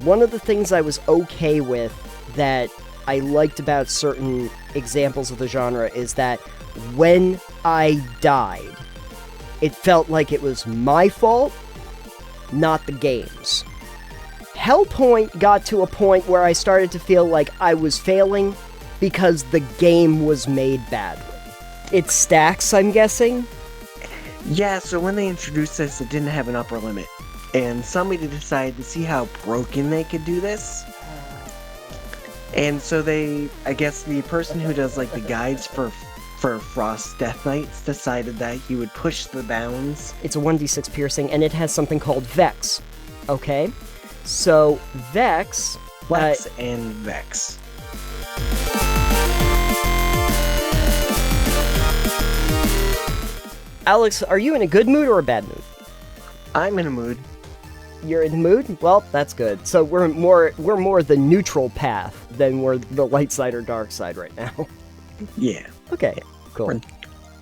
one of the things I was okay with that I liked about certain examples of the genre is that when I died, it felt like it was my fault, not the game's. Hellpoint got to a point where I started to feel like I was failing because the game was made badly. It stacks, I'm guessing? Yeah, so when they introduced this, it didn't have an upper limit. And somebody decided to see how broken they could do this. And so I guess the person who does like the guides for Frost Death Knights decided that he would push the bounds. It's a 1d6 piercing, and it has something called Vex. Okay? So, Vex... Flex and Vex. Alex, are you in a good mood or a bad mood? I'm in a mood. You're in the mood? Well, that's good. So we're more the neutral path than we're the light side or dark side right now. Yeah. Okay, cool. We're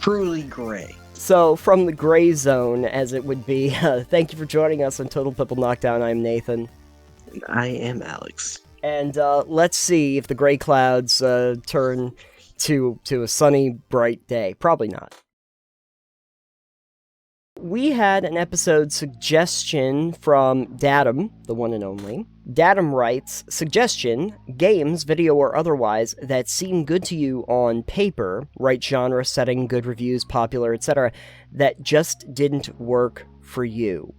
truly gray. So, from the gray zone, as it would be, thank you for joining us on Total Pebble Knockdown. I'm Nathan. And I am Alex. And let's see if the gray clouds turn to a sunny, bright day. Probably not. We had an episode suggestion from Dadam, the one and only. Dadam writes, suggestion, games, video or otherwise, that seem good to you on paper, right genre, setting, good reviews, popular, etc., that just didn't work for you.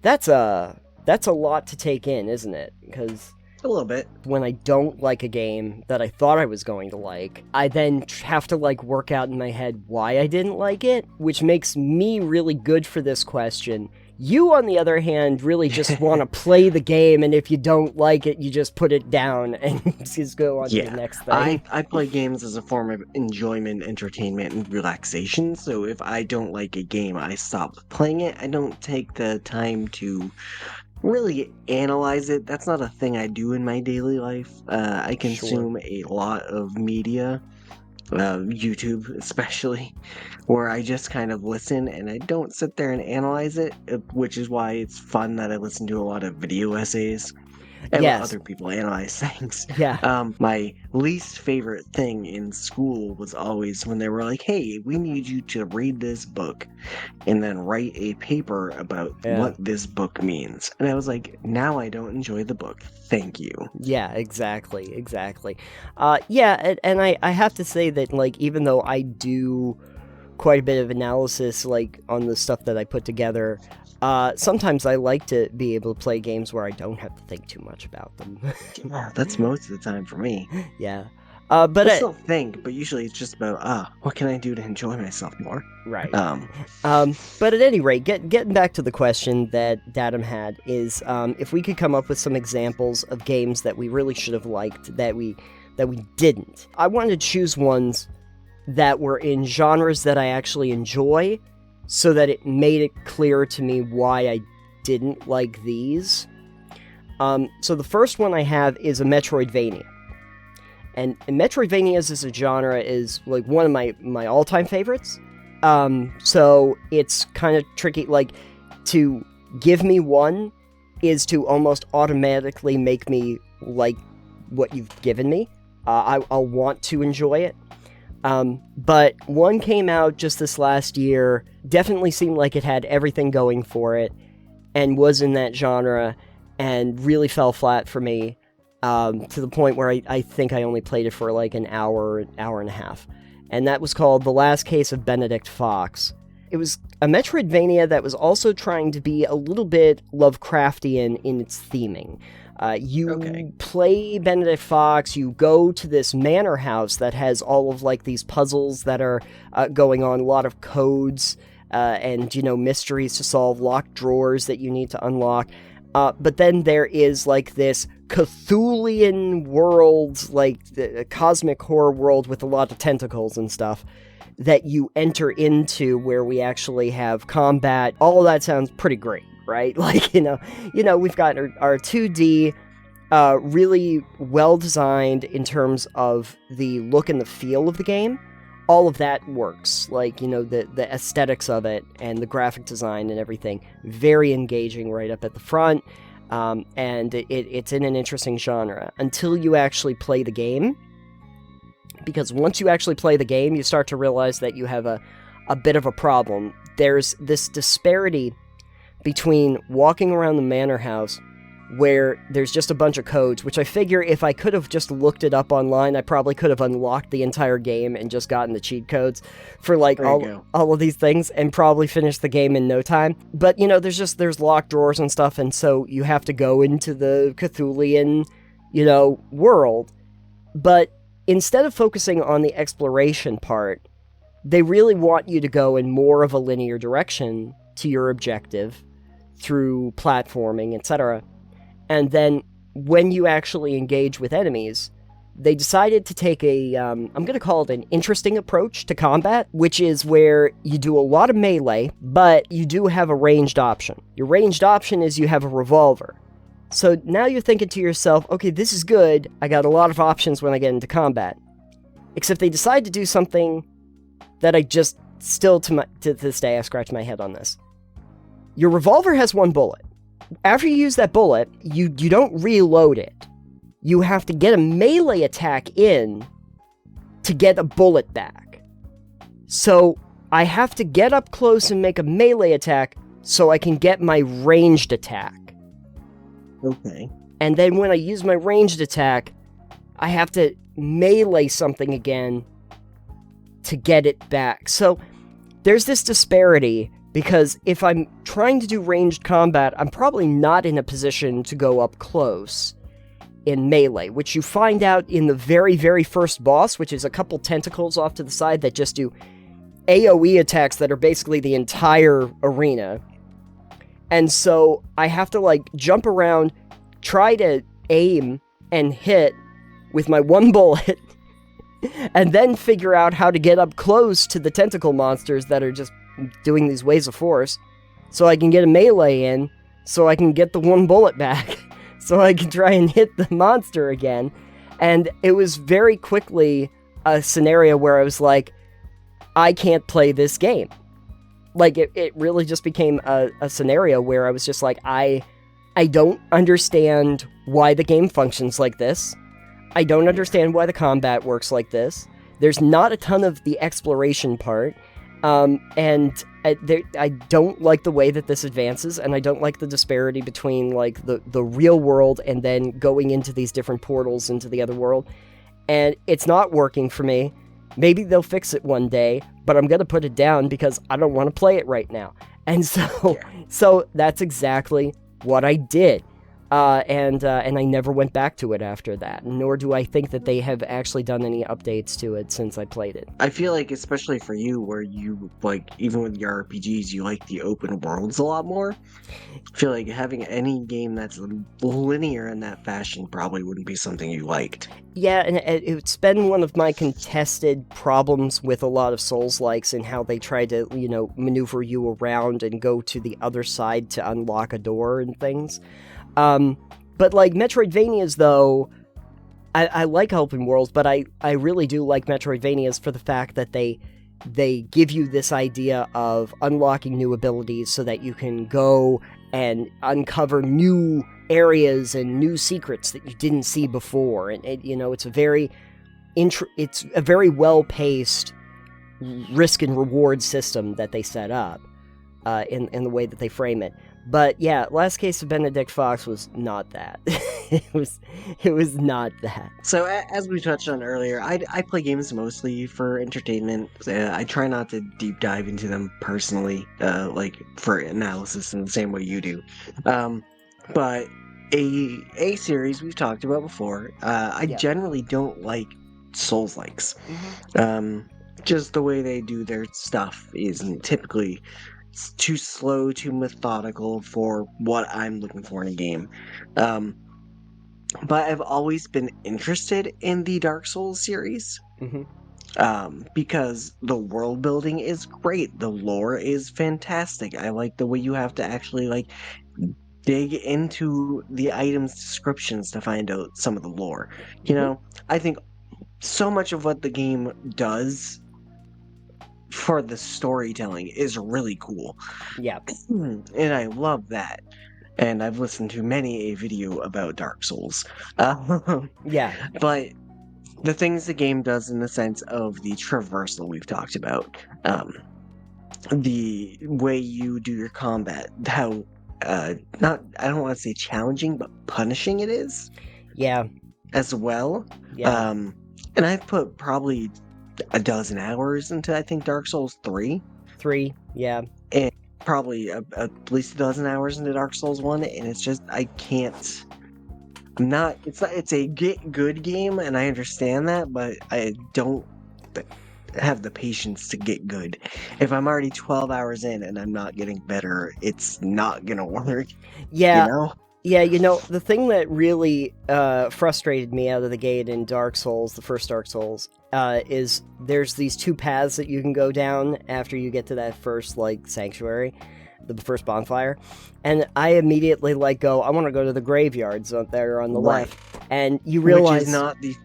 That's a lot to take in, isn't it? Because... a little bit. when I don't like a game that I thought I was going to like, I then have to work out in my head why I didn't like it, which makes me really good for this question. You, on the other hand, really just want to play the game, and if you don't like it, you just put it down and just go on to the next thing. I play games as a form of enjoyment, entertainment, and relaxation, so if I don't like a game, I stop playing it. I don't take the time to really analyze it. That's not a thing I do in my daily life. I consume a lot of media, YouTube especially, where I just kind of listen and I don't sit there and analyze it, which is why it's fun that I listen to a lot of video essays and let other people analyze things. Yeah. My least favorite thing in school was always when they were like, hey, we need you to read this book and then write a paper about what this book means. And I was like, now I don't enjoy the book. Thank you. Yeah, exactly. And I have to say that, even though I do quite a bit of analysis, on the stuff that I put together, sometimes I like to be able to play games where I don't have to think too much about them. Yeah, that's most of the time for me. Yeah. But I still think, but usually it's just about, what can I do to enjoy myself more? Right. But at any rate, getting back to the question that Dadam had is, if we could come up with some examples of games that we really should have liked that we didn't. I wanted to choose ones that were in genres that I actually enjoy, so that it made it clear to me why I didn't like these. So the first one I have is a Metroidvania. And Metroidvanias as a genre is one of my all-time favorites. So it's kind of tricky. To give me one is to almost automatically make me like what you've given me. I'll want to enjoy it. But one came out just this last year, definitely seemed like it had everything going for it, and was in that genre, and really fell flat for me, to the point where I think I only played it for an hour and a half. And that was called The Last Case of Benedict Fox. It was a Metroidvania that was also trying to be a little bit Lovecraftian in its theming. You play Benedict Fox, you go to this manor house that has all of these puzzles that are going on, a lot of codes and mysteries to solve, locked drawers that you need to unlock. But then there is this Cthulhian world, the cosmic horror world with a lot of tentacles and stuff that you enter into, where we actually have combat. All of that sounds pretty great, right? We've got our 2D, really well designed in terms of the look and the feel of the game. All of that works, the aesthetics of it and the graphic design and everything, very engaging right up at the front. And it's in an interesting genre until you actually play the game. Because once you actually play the game, you start to realize that you have a bit of a problem. There's this disparity between walking around the manor house where there's just a bunch of codes, which I figure if I could have just looked it up online, I probably could have unlocked the entire game and just gotten the cheat codes for like all of these things and probably finished the game in no time. But, you know, there's locked drawers and stuff, and so you have to go into the Cthulhian, you know, world. But instead of focusing on the exploration part, they really want you to go in more of a linear direction to your objective through platforming, etc. And then when you actually engage with enemies, they decided to take I'm going to call it an interesting approach to combat, which is where you do a lot of melee, but you do have a ranged option. Your ranged option is you have a revolver. So now you're thinking to yourself, okay, this is good. I got a lot of options when I get into combat. Except they decide to do something that I just still, to this day, I scratch my head on this. Your revolver has one bullet. After you use that bullet, you don't reload it. You have to get a melee attack in to get a bullet back. So I have to get up close and make a melee attack so I can get my ranged attack. Okay. And then when I use my ranged attack, I have to melee something again to get it back. So there's this disparity, because if I'm trying to do ranged combat, I'm probably not in a position to go up close in melee, which you find out in the very, very first boss, which is a couple tentacles off to the side that just do AoE attacks that are basically the entire arena. And so I have to, like, jump around, try to aim and hit with my one bullet, and then figure out how to get up close to the tentacle monsters that are just doing these waves of force, so I can get a melee in, so I can get the one bullet back, so I can try and hit the monster again. And it was very quickly a scenario where I was like, I can't play this game. Like, it really just became a scenario where I was just like, I don't understand why the game functions like this. I don't understand why the combat works like this. There's not a ton of the exploration part. And I don't like the way that this advances, and I don't like the disparity between, like, the real world and then going into these different portals into the other world. And it's not working for me. Maybe they'll fix it one day, but I'm gonna put it down because I don't want to play it right now. And so that's exactly what I did. And I never went back to it after that, nor do I think that they have actually done any updates to it since I played it. I feel like, especially for you, where you, like, even with your RPGs, you like the open worlds a lot more. I feel like having any game that's linear in that fashion probably wouldn't be something you liked. Yeah, and it's been one of my contested problems with a lot of Souls-likes and how they try to, you know, maneuver you around and go to the other side to unlock a door and things. But like Metroidvanias, though, I like open worlds, but I really do like Metroidvanias for the fact that they give you this idea of unlocking new abilities so that you can go and uncover new areas and new secrets that you didn't see before. And you know, it's a very well-paced risk and reward system that they set up in the way that they frame it. But yeah, Last Case of Benedict Fox was not that. It was not that. So as we touched on earlier, I play games mostly for entertainment. I try not to deep dive into them personally, like for analysis in the same way you do. But a series we've talked about before, I generally don't like Souls-likes. Mm-hmm. Just the way they do their stuff isn't typically too slow, too methodical for what I'm looking for in a game. But I've always been interested in the Dark Souls series. Mm-hmm. Because the world building is great. The lore is fantastic. I like the way you have to actually, like, dig into the items' descriptions to find out some of the lore. You know, I think so much of what the game does for the storytelling is really cool. Yeah. And I love that. and I've listened to many a video about Dark Souls. Yeah. But the things the game does in the sense of the traversal we've talked about, the way you do your combat, how not I don't want to say challenging, but punishing it is Yeah. as well. Yeah. And I've put probably a dozen hours into, I think, Dark Souls 3. 3. Yeah. And probably at least a dozen hours into Dark Souls 1, and it's just, I can't. It's a get good game, and I understand that, but I don't have the patience to get good. If I'm already 12 hours in and I'm not getting better, it's not gonna work. Yeah. You know? Yeah, the thing that really frustrated me out of the gate in Dark Souls, the first Dark Souls, is there's these 2 paths that you can go down after you get to that first, sanctuary, the first bonfire, and I immediately, I want to go to the graveyards that are on the left, and you realize... Which is not the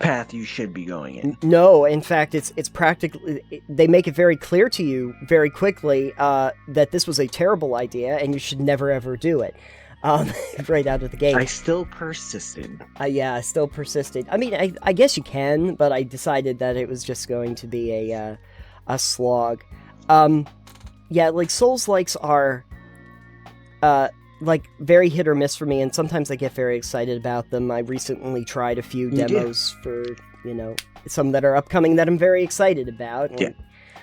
path you should be going in. No, in fact, it's practically... They make it very clear to you very quickly that this was a terrible idea, and you should never ever do it. Right out of the gate. I still persisted. Yeah, I still persisted. I mean, I guess you can, but I decided that it was just going to be a slog. Yeah, Souls-likes are, very hit or miss for me, and sometimes I get very excited about them. I recently tried a few demos for, some that are upcoming that I'm very excited about. And, yeah.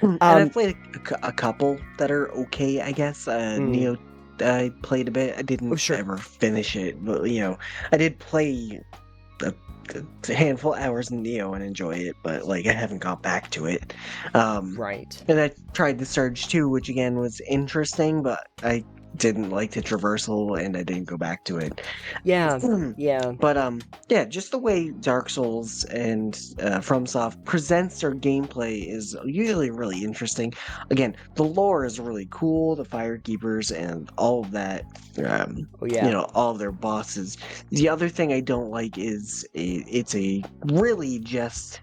And I've played a couple that are okay, I guess. Neo, I played a bit. I didn't ever finish it, but I did play a handful of hours in Neo and enjoy it, but I haven't got back to it. Right. And I tried the Surge 2, which again was interesting, but I didn't like the traversal and I didn't go back to it. Yeah. Yeah. But yeah, just the way Dark Souls and FromSoft presents their gameplay is usually really interesting. Again, the lore is really cool, the Firekeepers and all of that. All of their bosses. The other thing I don't like is it's a really just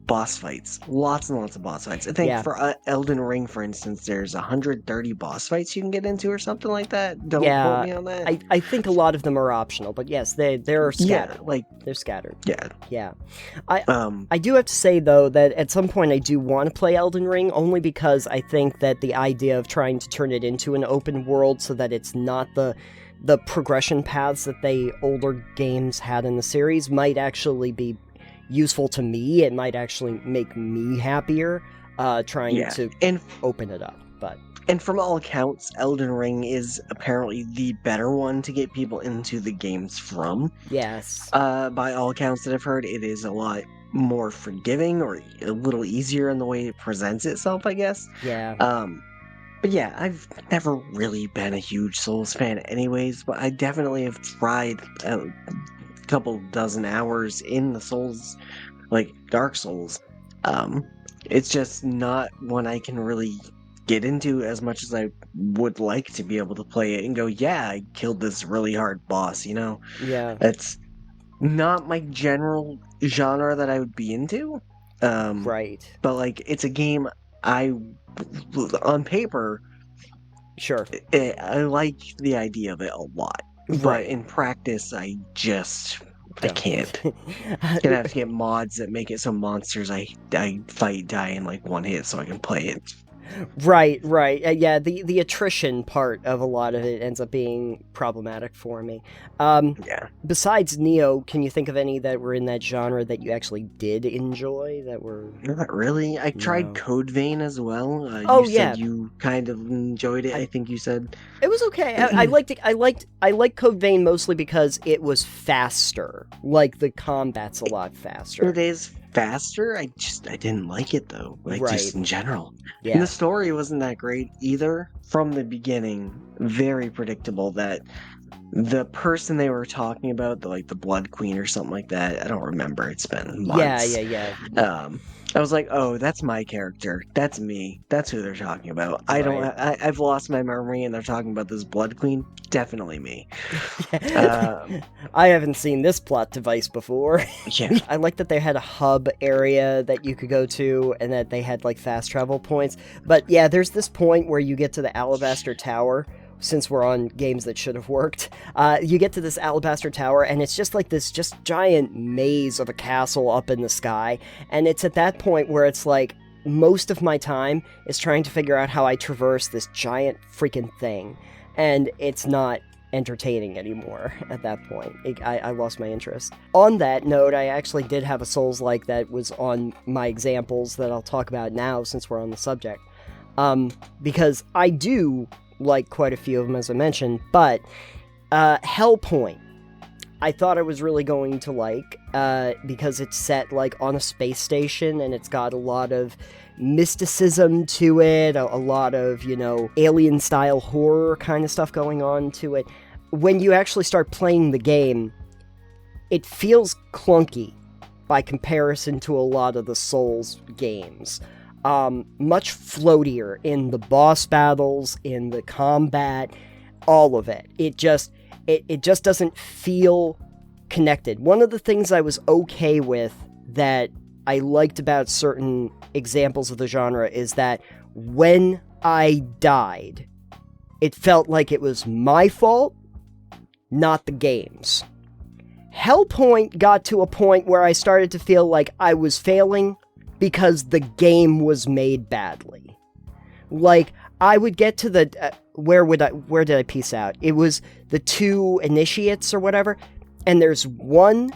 boss fights. Lots and lots of boss fights. I think for Elden Ring, for instance, there's 130 boss fights you can get into or something like that. Don't quote me on that. I think a lot of them are optional, but yes, they're scattered. Yeah, they're scattered. Yeah. Yeah. I do have to say, though, that at some point I do want to play Elden Ring, only because I think that the idea of trying to turn it into an open world so that it's not the progression paths that older games had in the series might actually be useful to me. It might actually make me happier trying to open it up. And from all accounts, Elden Ring is apparently the better one to get people into the games from. Yes. By all accounts that I've heard, it is a lot more forgiving or a little easier in the way it presents itself, I guess. Yeah. But yeah, I've never really been a huge Souls fan anyways, but I definitely have tried couple dozen hours in the Souls, Dark Souls. It's just not one I can really get into as much as I would like to be able to play it and go, yeah, I killed this really hard boss, Yeah. That's not my general genre that I would be into. Right. But it's a game on paper, sure, I like the idea of it a lot. Right. But in practice, I can't. Gonna have to get mods that make it so monsters I fight die in one hit so I can play it. Right. Yeah, the attrition part of a lot of it ends up being problematic for me. Yeah. Besides Neo, can you think of any that were in that genre that you actually did enjoy that were... Not really. I tried Code Vein as well. You said you kind of enjoyed it, I think you said. It was okay. I liked it. I liked Code Vein mostly because it was faster. The combat's a lot faster. It is faster. I didn't like it though. Just in general. Yeah. And the story wasn't that great either. From the beginning, very predictable that the person they were talking about, the Blood Queen or something like that, I don't remember. It's been months. Yeah. I was like, oh, that's my character. That's me. That's who they're talking about. I've lost my memory and they're talking about this Blood Queen. Definitely me. I haven't seen this plot device before. Yeah. I like that they had a hub area that you could go to and that they had fast travel points. But yeah, there's this point where you get to the Alabaster Tower. since we're on games that should have worked, you get to this alabaster tower, and it's just like this just giant maze of a castle up in the sky, and it's at that point where it's like, most of my time is trying to figure out how I traverse this giant freaking thing, and it's not entertaining anymore at that point. I lost my interest. On that note, I actually did have a Souls-like that was on my examples that I'll talk about now since we're on the subject. Because I do like quite a few of them, as I mentioned, but Hellpoint, I thought I was really going to like, because it's set, like, on a space station, and it's got a lot of mysticism to it, a lot of, you know, alien-style horror kind of stuff going on to it. When you actually start playing the game, it feels clunky by comparison to a lot of the Souls games. Much floatier in the boss battles, in the combat, all of it. It just doesn't feel connected. One of the things I was okay with that I liked about certain examples of the genre is that when I died, it felt like it was my fault, not the game's. Hellpoint got to a point where I started to feel like I was failing because the game was made badly. Like, I would get to the... where did I peace out? It was the 2 initiates or whatever, and there's one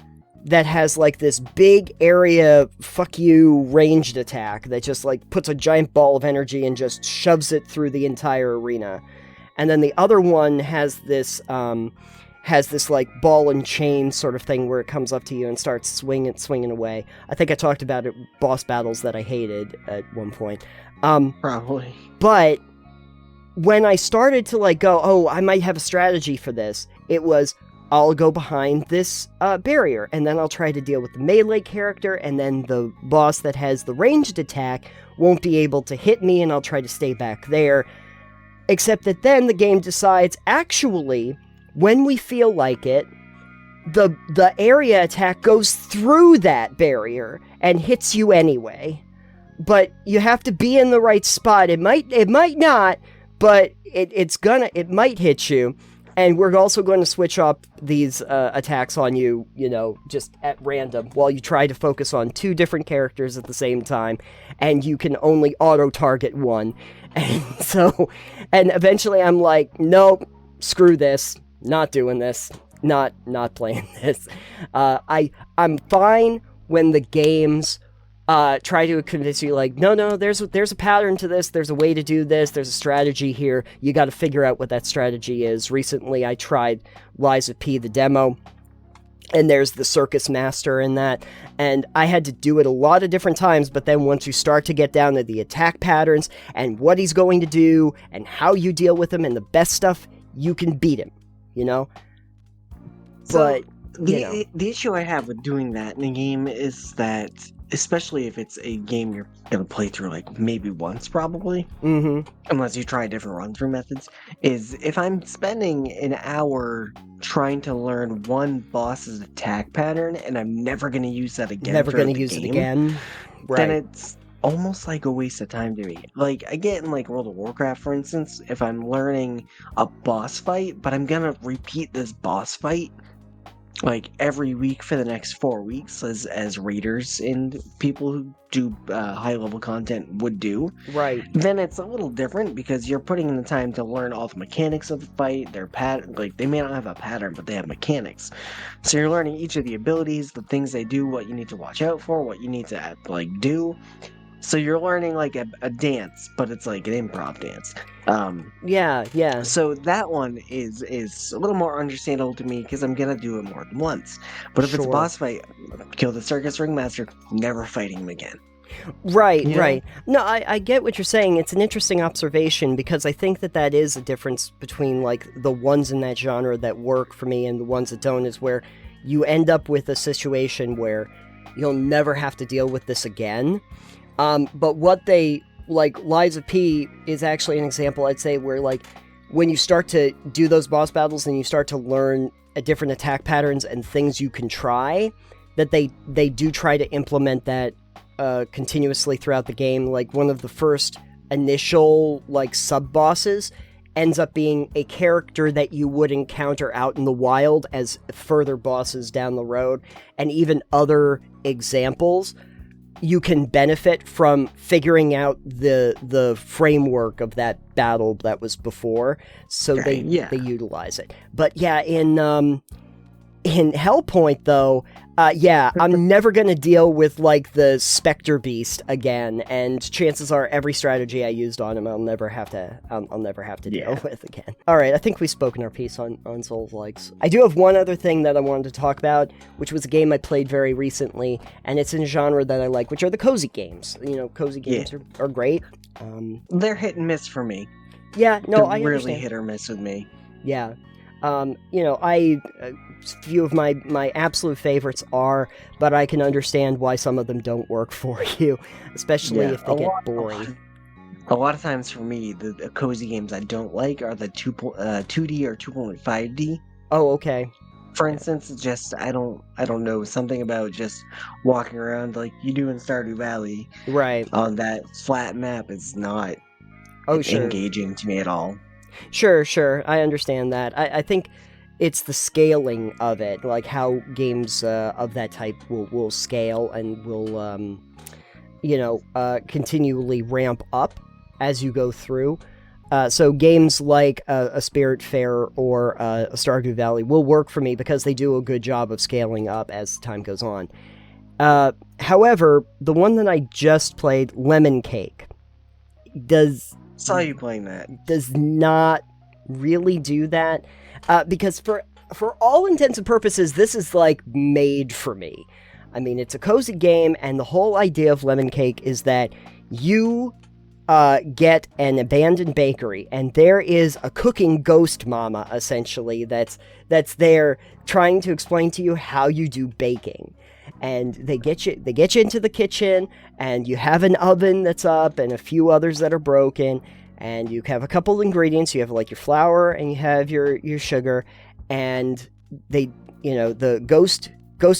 that has, like, this big area fuck you ranged attack that just, like, puts a giant ball of energy and just shoves it through the entire arena. And then the other one has this like ball and chain sort of thing where it comes up to you and starts swinging away. I think I talked about it, boss battles that I hated at one point. Probably. But when I started to, like, go, oh, I might have a strategy for this, it was, I'll go behind this barrier, and then I'll try to deal with the melee character, and then the boss that has the ranged attack won't be able to hit me, and I'll try to stay back there. Except that then the game decides, actually, when we feel like it, the area attack goes through that barrier and hits you anyway. But you have to be in the right spot. It might not, but it might hit you. And we're also going to switch up these attacks on you, you know, just at random, while you try to focus on 2 different characters at the same time, and you can only auto-target one. And so, and eventually I'm like, nope, screw this, not doing this, not playing this. I'm fine when the games try to convince you, like, no, there's a pattern to this, there's a way to do this, there's a strategy here, you gotta figure out what that strategy is. Recently, I tried Lies of P, the demo, and there's the Circus Master in that, and I had to do it a lot of different times, but then once you start to get down to the attack patterns, and what he's going to do, and how you deal with him, and the best stuff, you can beat him, you know? So, but, the issue I have with doing that in a game is that, especially if it's a game you're going to play through, like, maybe once, probably, unless you try different run-through methods, is if I'm spending an hour trying to learn one boss's attack pattern, and I'm never going to use that again never going to use it again, right, then it's almost like a waste of time to me. Like, I get in, like, World of Warcraft, for instance, if I'm learning a boss fight, but I'm going to repeat this boss fight like every week for the next 4 weeks, as raiders and people who do high level content would do, right, then it's a little different because you're putting in the time to learn all the mechanics of the fight, their pattern. Like, they may not have a pattern, but they have mechanics, so you're learning each of the abilities, the things they do, what you need to watch out for, what you need to, like, do. So you're learning, like, a dance, but it's like an improv dance. Yeah. So that one is a little more understandable to me because I'm gonna do it more than once. But if it's a boss fight, kill the circus ringmaster, never fighting him again. Right. No, I get what you're saying. It's an interesting observation because I think that is a difference between, like, the ones in that genre that work for me and the ones that don't, is where you end up with a situation where you'll never have to deal with this again. But what they, like, Lies of P is actually an example, I'd say, where, like, when you start to do those boss battles and you start to learn different attack patterns and things you can try, that they do try to implement that continuously throughout the game. Like, one of the first initial, like, sub-bosses ends up being a character that you would encounter out in the wild as further bosses down the road, and even other examples, you can benefit from figuring out the framework of that battle that was before, so they utilize it. But yeah, in Hellpoint though, I'm never gonna deal with like the Spectre Beast again, and chances are every strategy I used on him I'll never have to deal with again. Alright, I think we've spoken our piece on Souls-likes. I do have one other thing that I wanted to talk about, which was a game I played very recently, and it's in a genre that I like, which are the cozy games. You know, cozy games are great. They're hit and miss for me. Yeah, no, I really understand. hit or miss with me. Yeah. Few of my absolute favorites are, but I can understand why some of them don't work for you, especially if they get boring. A lot of times for me, the cozy games I don't like are the 2D or 2.5D. Oh, okay. For instance, just I don't know, something about just walking around like you do in Stardew Valley, right, on that flat map is not engaging to me at all. Sure, I understand that. I think it's the scaling of it, like how games of that type will scale and will, continually ramp up as you go through. So games like a Spiritfarer or a Stardew Valley will work for me because they do a good job of scaling up as time goes on. However, the one that I just played, Lemon Cake, saw you playing that. Does not really do that, because for all intents and purposes, this is like made for me. I mean, it's a cozy game, and the whole idea of Lemon Cake is that you get an abandoned bakery, and there is a cooking ghost mama, essentially, that's there trying to explain to you how you do baking. And they get you into the kitchen, and you have an oven that's up and a few others that are broken, and you have a couple ingredients. You have like your flour and you have your sugar, and the ghost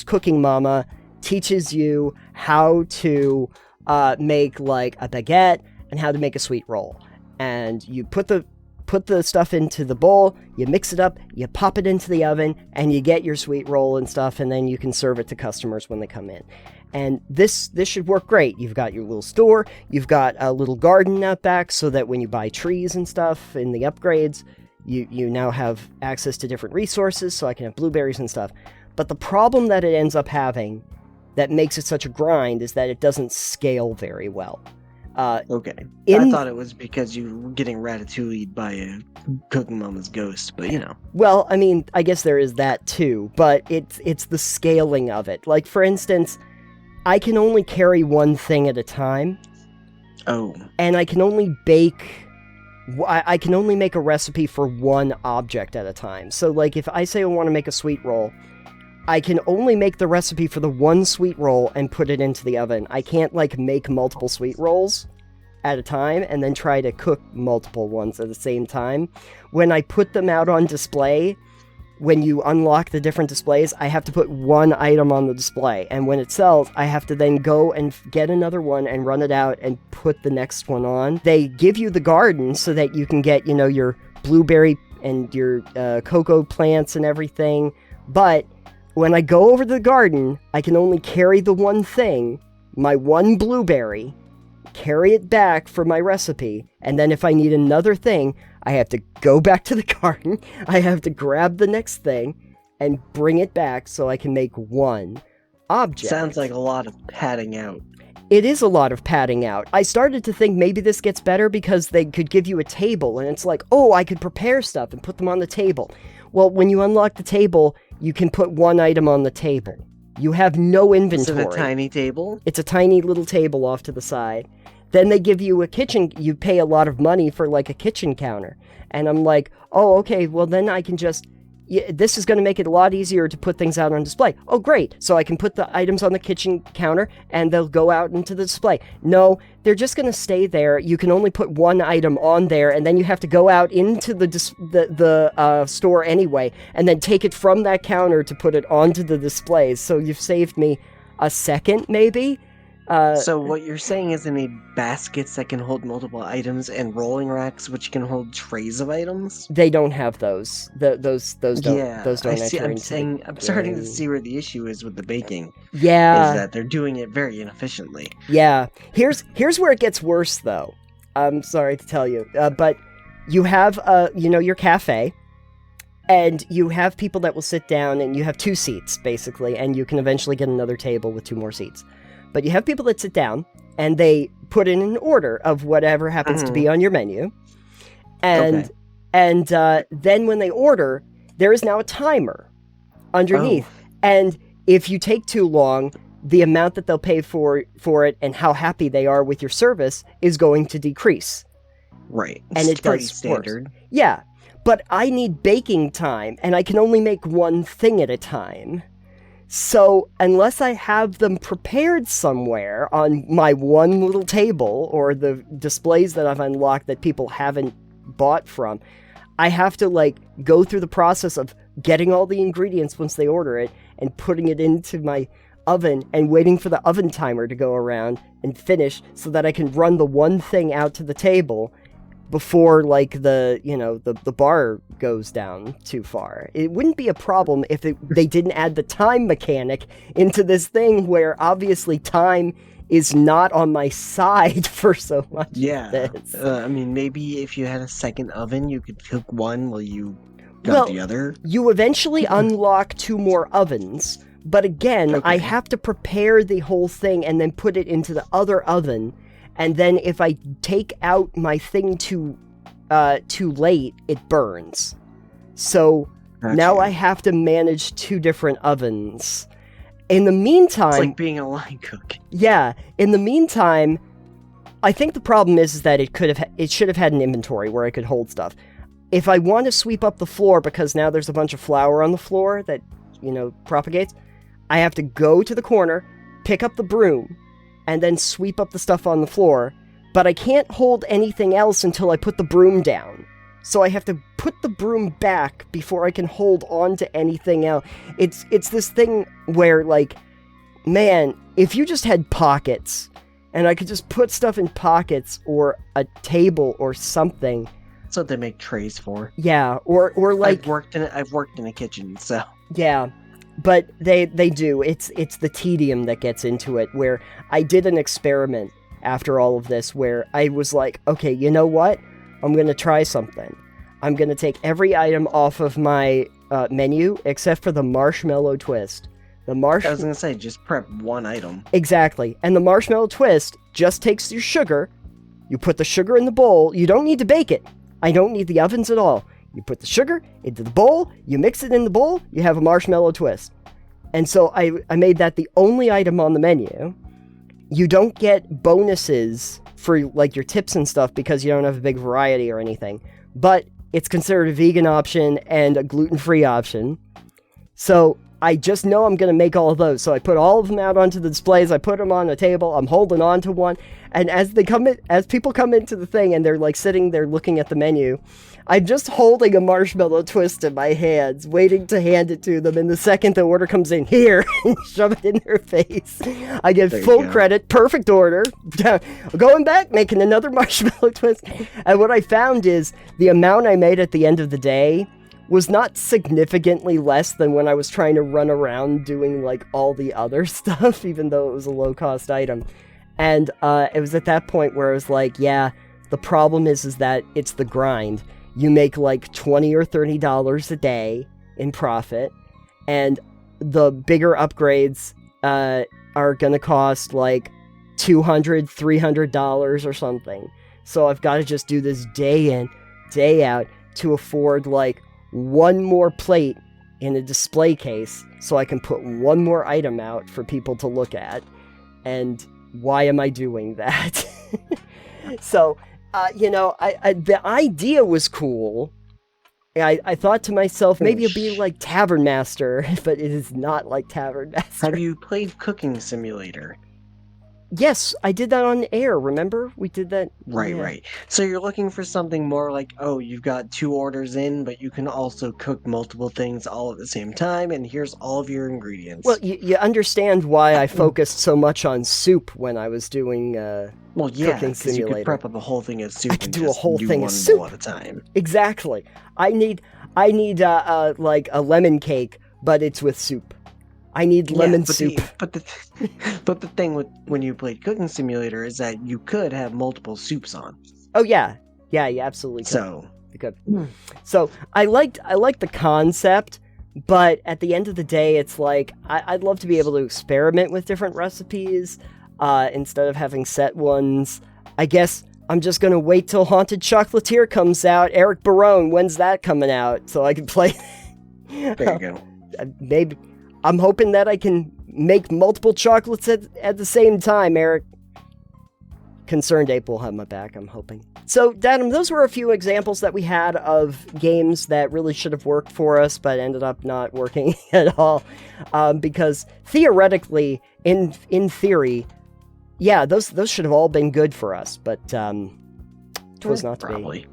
cooking mama teaches you how to make like a baguette and how to make a sweet roll. And you put the stuff into the bowl, you mix it up, you pop it into the oven, and you get your sweet roll and stuff, and then you can serve it to customers when they come in. And this should work great. You've got your little store, you've got a little garden out back, so that when you buy trees and stuff in the upgrades, you now have access to different resources, so I can have blueberries and stuff. But the problem that it ends up having that makes it such a grind is that it doesn't scale very well. Okay. I thought it was because you were getting ratatouille'd by a cooking mama's ghost, but you know. Well, I mean, I guess there is that too, but it's the scaling of it. Like, for instance, I can only carry one thing at a time. Oh. And I can only make a recipe for one object at a time. So, like, if I say I want to make a sweet roll, I can only make the recipe for the one sweet roll and put it into the oven. I can't, like, make multiple sweet rolls at a time and then try to cook multiple ones at the same time. When I put them out on display, when you unlock the different displays, I have to put one item on the display. And when it sells, I have to then go and get another one and run it out and put the next one on. They give you the garden so that you can get, your blueberry and your cocoa plants and everything. But when I go over to the garden, I can only carry the one thing, my one blueberry, carry it back for my recipe, and then if I need another thing, I have to go back to the garden, I have to grab the next thing, and bring it back so I can make one object. Sounds like a lot of padding out. It is a lot of padding out. I started to think maybe this gets better because they could give you a table, and it's like, oh, I could prepare stuff and put them on the table. Well, when you unlock the table, you can put one item on the table. You have no inventory. Is it a tiny table? It's a tiny little table off to the side. Then they give you a kitchen. You pay a lot of money for like a kitchen counter. And I'm like, oh, okay, well then I can just... this is going to make it a lot easier to put things out on display. Oh, great. So I can put the items on the kitchen counter and they'll go out into the display. No, they're just going to stay there. You can only put one item on there and then you have to go out into the store anyway and then take it from that counter to put it onto the displays. So you've saved me a second, maybe? So what you're saying is they made baskets that can hold multiple items and rolling racks which can hold trays of items? They don't have those. Those don't I see. enter I'm into saying the I'm starting to game. see where the issue is with the baking. Is Yeah, that they're doing it very inefficiently. yeah. Here's where it gets worse, though. I'm sorry to tell you, but you have your cafe, and you have people that will sit down, and you have 2 seats basically, and you can eventually get another table with 2 more seats. But you have people that sit down, and they put in an order of whatever happens to be on your menu, and then when they order, there is now a timer underneath, and if you take too long, the amount that they'll pay for it and how happy they are with your service is going to decrease. Right. And it's it pretty does standard. worse. Yeah, but I need baking time, and I can only make one thing at a time. So unless I have them prepared somewhere on my one little table or the displays that I've unlocked that people haven't bought from, I have to go through the process of getting all the ingredients once they order it and putting it into my oven and waiting for the oven timer to go around and finish so that I can run the one thing out to the table before the bar goes down too far. It wouldn't be a problem if they didn't add the time mechanic into this thing where obviously time is not on my side for so much. Yeah. Of this. I mean, maybe if you had a second oven, you could cook one while you got the other. You eventually unlock 2 more ovens, but again, I have to prepare the whole thing and then put it into the other oven. And then if I take out my thing too late, it burns. So now I have to manage 2 different ovens. In the meantime... It's like being a line cook. Yeah. In the meantime, I think the problem is that it should have had an inventory where I could hold stuff. If I want to sweep up the floor because now there's a bunch of flour on the floor that, propagates, I have to go to the corner, pick up the broom, and then sweep up the stuff on the floor, but I can't hold anything else until I put the broom down. So I have to put the broom back before I can hold on to anything else. It's this thing where, man, if you just had pockets, and I could just put stuff in pockets, or a table, or something. That's what they make trays for. Yeah, or I've worked in a kitchen, so... Yeah. But they do. It's the tedium that gets into it, where I did an experiment after all of this where I was like, okay, you know what? I'm going to try something. I'm going to take every item off of my menu except for the marshmallow twist. I was going to say, just prep one item. Exactly. And the marshmallow twist just takes your sugar. You put the sugar in the bowl. You don't need to bake it. I don't need the ovens at all. You put the sugar into the bowl, you mix it in the bowl, you have a marshmallow twist. And so I made that the only item on the menu. You don't get bonuses for your tips and stuff because you don't have a big variety or anything. But it's considered a vegan option and a gluten-free option. So I just know I'm going to make all of those. So I put all of them out onto the displays. I put them on a table. I'm holding on to one. And as people come into the thing and they're sitting there looking at the menu, I'm just holding a marshmallow twist in my hands, waiting to hand it to them. And the second the order comes in, here, and shove it in their face. I get full credit, perfect order. Going back, making another marshmallow twist. And what I found is the amount I made at the end of the day was not significantly less than when I was trying to run around doing all the other stuff, even though it was a low-cost item. And it was at that point where I was like, yeah, the problem is that it's the grind. You make $20 or $30 a day in profit, and the bigger upgrades are going to cost $200, $300 or something. So I've got to just do this day in, day out to afford one more plate in a display case so I can put one more item out for people to look at. And why am I doing that? So, the idea was cool. I thought to myself, maybe it'd be like Tavern Master, but it is not like Tavern Master. Have you played Cooking Simulator? Yes, I did that on air, remember? We did that. Right, Yeah. right. So you're looking for something more like, oh, you've got 2 orders in, but you can also cook multiple things all at the same time, and here's all of your Well, ingredients. you understand why I focused so much on soup when I was doing Well, yeah, Cooking because you could Simulator. prep up a whole thing of I soup could and do a just whole do thing of one bowl soup. at a time. Exactly. I need like a lemon cake, but it's with soup. I need lemon soup. But the thing with when you played Cooking Simulator is that you could have multiple soups on. Oh yeah, you absolutely could. So You could. So I liked the concept, but at the end of the day, it's like I'd love to be able to experiment with different recipes instead of having set ones. I guess I'm just gonna wait till Haunted Chocolatier comes out. Eric Barone, when's that coming out? So I can play. there you go. Maybe I'm hoping that I can make multiple chocolates at the same time, Eric. Concerned Ape will have my back, I'm hoping. So, Dadam, those were a few examples that we had of games that really should have worked for us, but ended up not working at all. Because theoretically, in theory, yeah, those should have all been good for us, but twas not to Probably. be.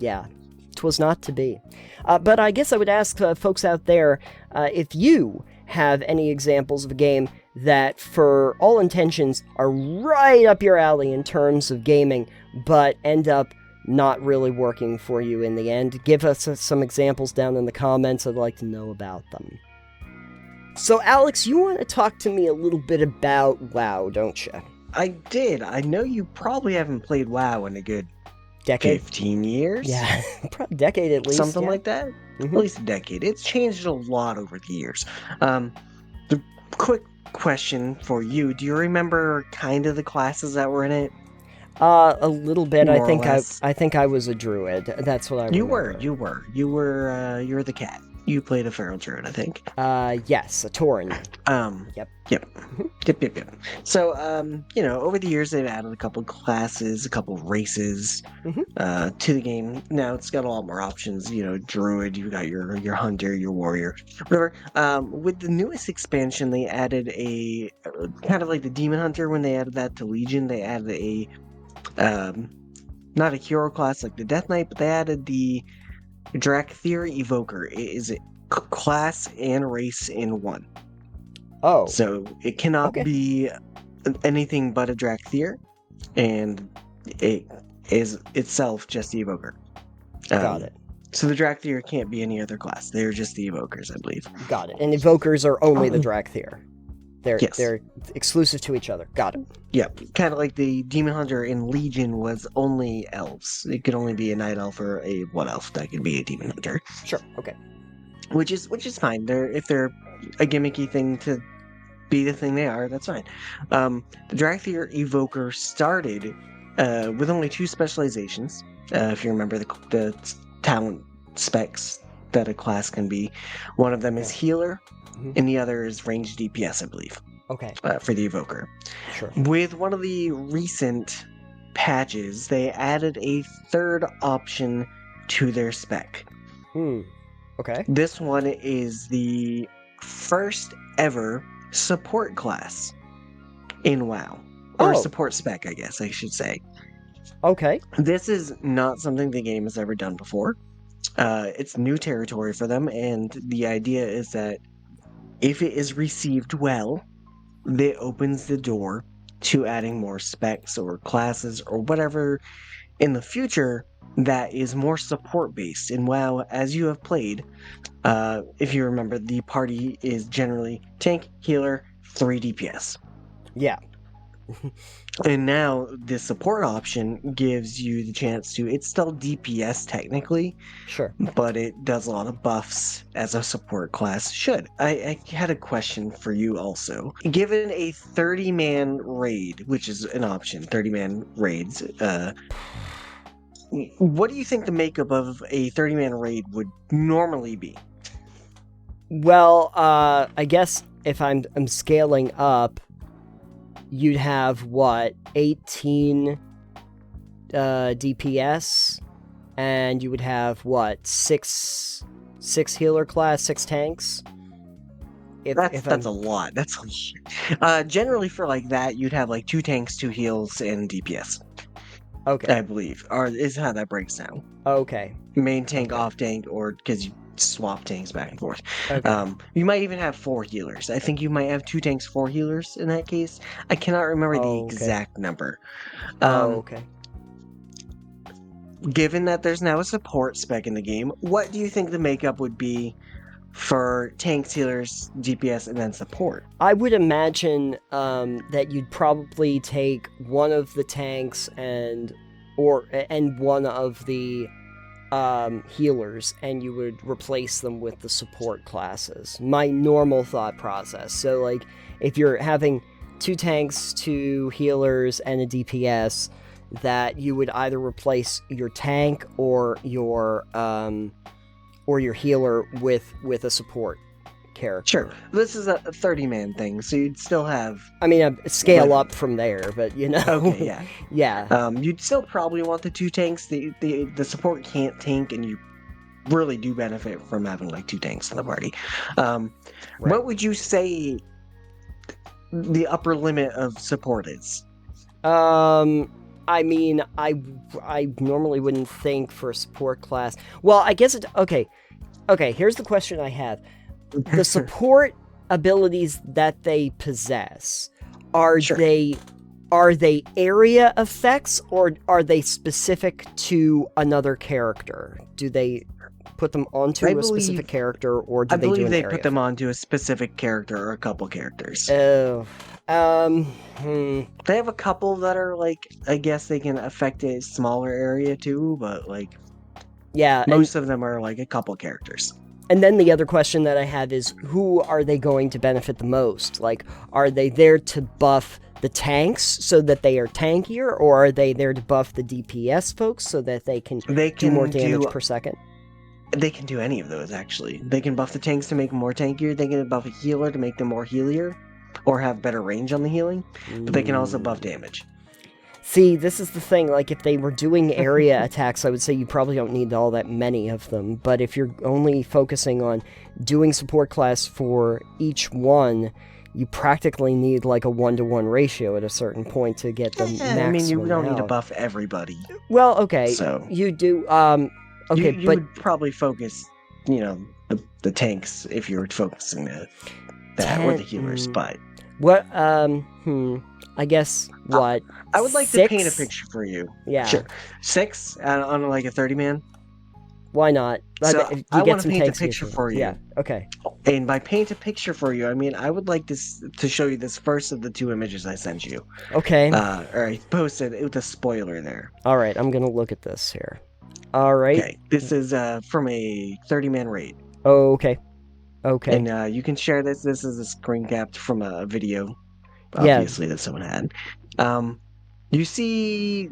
Yeah, twas not to be. But I guess I would ask folks out there if you have any examples of a game that, for all intentions, are right up your alley in terms of gaming, but end up not really working for you in the end. Give us some examples down in the comments. I'd like to know about them. So, Alex, you want to talk to me a little bit about WoW, don't you? I did. I know you probably haven't played WoW in a good Decade? 15 years? Yeah, probably a decade at least. Something yeah. like that? Mhm. At least a decade. It's changed a lot over the years. The quick question for you, do you remember kind of the classes that were in it? A little bit. More or less. I think I was a druid. That's what I remember. You were the cat. You played a feral druid, I think. Yes, a Tauren. Yep. Yep. Yep. So, over the years they've added a couple classes, a couple races to the game. Now it's got a lot more options. Druid, you got your hunter, your warrior, whatever. With the newest expansion, they added a kind of like the demon hunter. When they added that to Legion, they added a not a hero class like the Death Knight, but they added the Drakthir Evoker. It is a class and race in one. Oh. So it cannot be anything but a Drakthir, and it is itself just the Evoker. Got it. So the Drakthir can't be any other class. They're just the Evokers, I believe. Got it. And Evokers are only the Drakthir. Yes. They're exclusive to each other. Got it. Yep. Kind of like the Demon Hunter in Legion was only elves. It could only be a Night Elf or a Blood Elf that could be a Demon Hunter. Sure. Okay. Which is fine. If they're a gimmicky thing to be the thing they are, that's fine. The Drakthir Evoker started with only 2 specializations. If you remember the talent specs that a class can be. One of them is Healer, and the other is Ranged DPS, I believe. Okay. For the Evoker. Sure. With one of the recent patches, they added a 3rd option to their spec. Okay. This one is the first ever support class in WoW. Or support spec, I guess I should say. Okay. This is not something the game has ever done before. It's new territory for them, and the idea is that if it is received well, it opens the door to adding more specs or classes or whatever in the future that is more support based. In WoW, as you have played, if you remember, the party is generally tank, healer, 3 DPS. Yeah. And now this support option gives you the chance to, it's still DPS technically, Sure. but it does a lot of buffs as a support class should. I had a question for you also. Given a 30-man raid, which is an option, 30-man raids, what do you think the makeup of a 30-man raid would normally be? Well, I guess if I'm scaling up, you'd have what, 18 DPS, and you would have what, 6 healer class, 6 tanks. That's a lot. That's generally for like that, you'd have like 2 tanks, 2 heals, and DPS. Okay. I believe, or is how that breaks down. Okay. Main tank, Okay. off tank, or because you swap tanks back and forth. Okay. You might even have 4 healers. I think you might have 2 tanks, 4 healers in that case. I cannot remember the exact number. Okay. Given that there's now a support spec in the game, what do you think the makeup would be for tanks, healers, DPS, and then support? I would imagine that you'd probably take one of the tanks and one of the healers, and you would replace them with the support classes. My normal thought process. So, like, if you're having 2 tanks, 2 healers, and a DPS, that you would either replace your tank or your healer with a support character. Sure. This is a 30-man thing, so you'd still have... I mean, scale up from there, but, you know. Okay, yeah. Yeah. You'd still probably want the 2 tanks. The support can't tank, and you really do benefit from having, like, 2 tanks in the party. Right. What would you say the upper limit of support is? I mean, I normally wouldn't think for a support class. Well, I guess okay, here's the question I have. The support abilities that they possess, are they area effects, or are they specific to another character? Do they put them onto a specific character, or do they do an they area put them onto a specific character or a couple characters. Oh. They have a couple that are like, I guess they can affect a smaller area too, but like, yeah, most of them are like a couple characters. And then the other question that I have is, who are they going to benefit the most? Like, are they there to buff the tanks so that they are tankier, or are they there to buff the DPS folks so that they can do more damage per second? They can do any of those, actually. They can buff the tanks to make them more tankier. They can buff a healer to make them more healier, or have better range on the healing. But they can also buff damage. See, this is the thing. Like, if they were doing area attacks, I would say you probably don't need all that many of them. But if you're only focusing on doing support class for each one, you practically need like a 1-to-1 ratio at a certain point to get the maximum. I mean, you don't need to health. buff everybody. Well, okay, So you do. Okay, you but would probably focus, the tanks if you were focusing that or the healers. But what? I guess what? I would like 6? to paint a picture for you. Yeah. Sure. 6 on like a 30-man. Why not? So You I get want to some paint a tanks picture here. for you. Yeah. Okay. And by paint a picture for you, I mean I would like this to show you this first of the 2 images I sent you. Okay. Or I posted with a spoiler there. All right. I'm gonna look at this here. All right. Okay. This is from a 30-man raid. Oh, okay. Okay. And you can share this. This is a screen capped from a video, obviously, that someone had. You see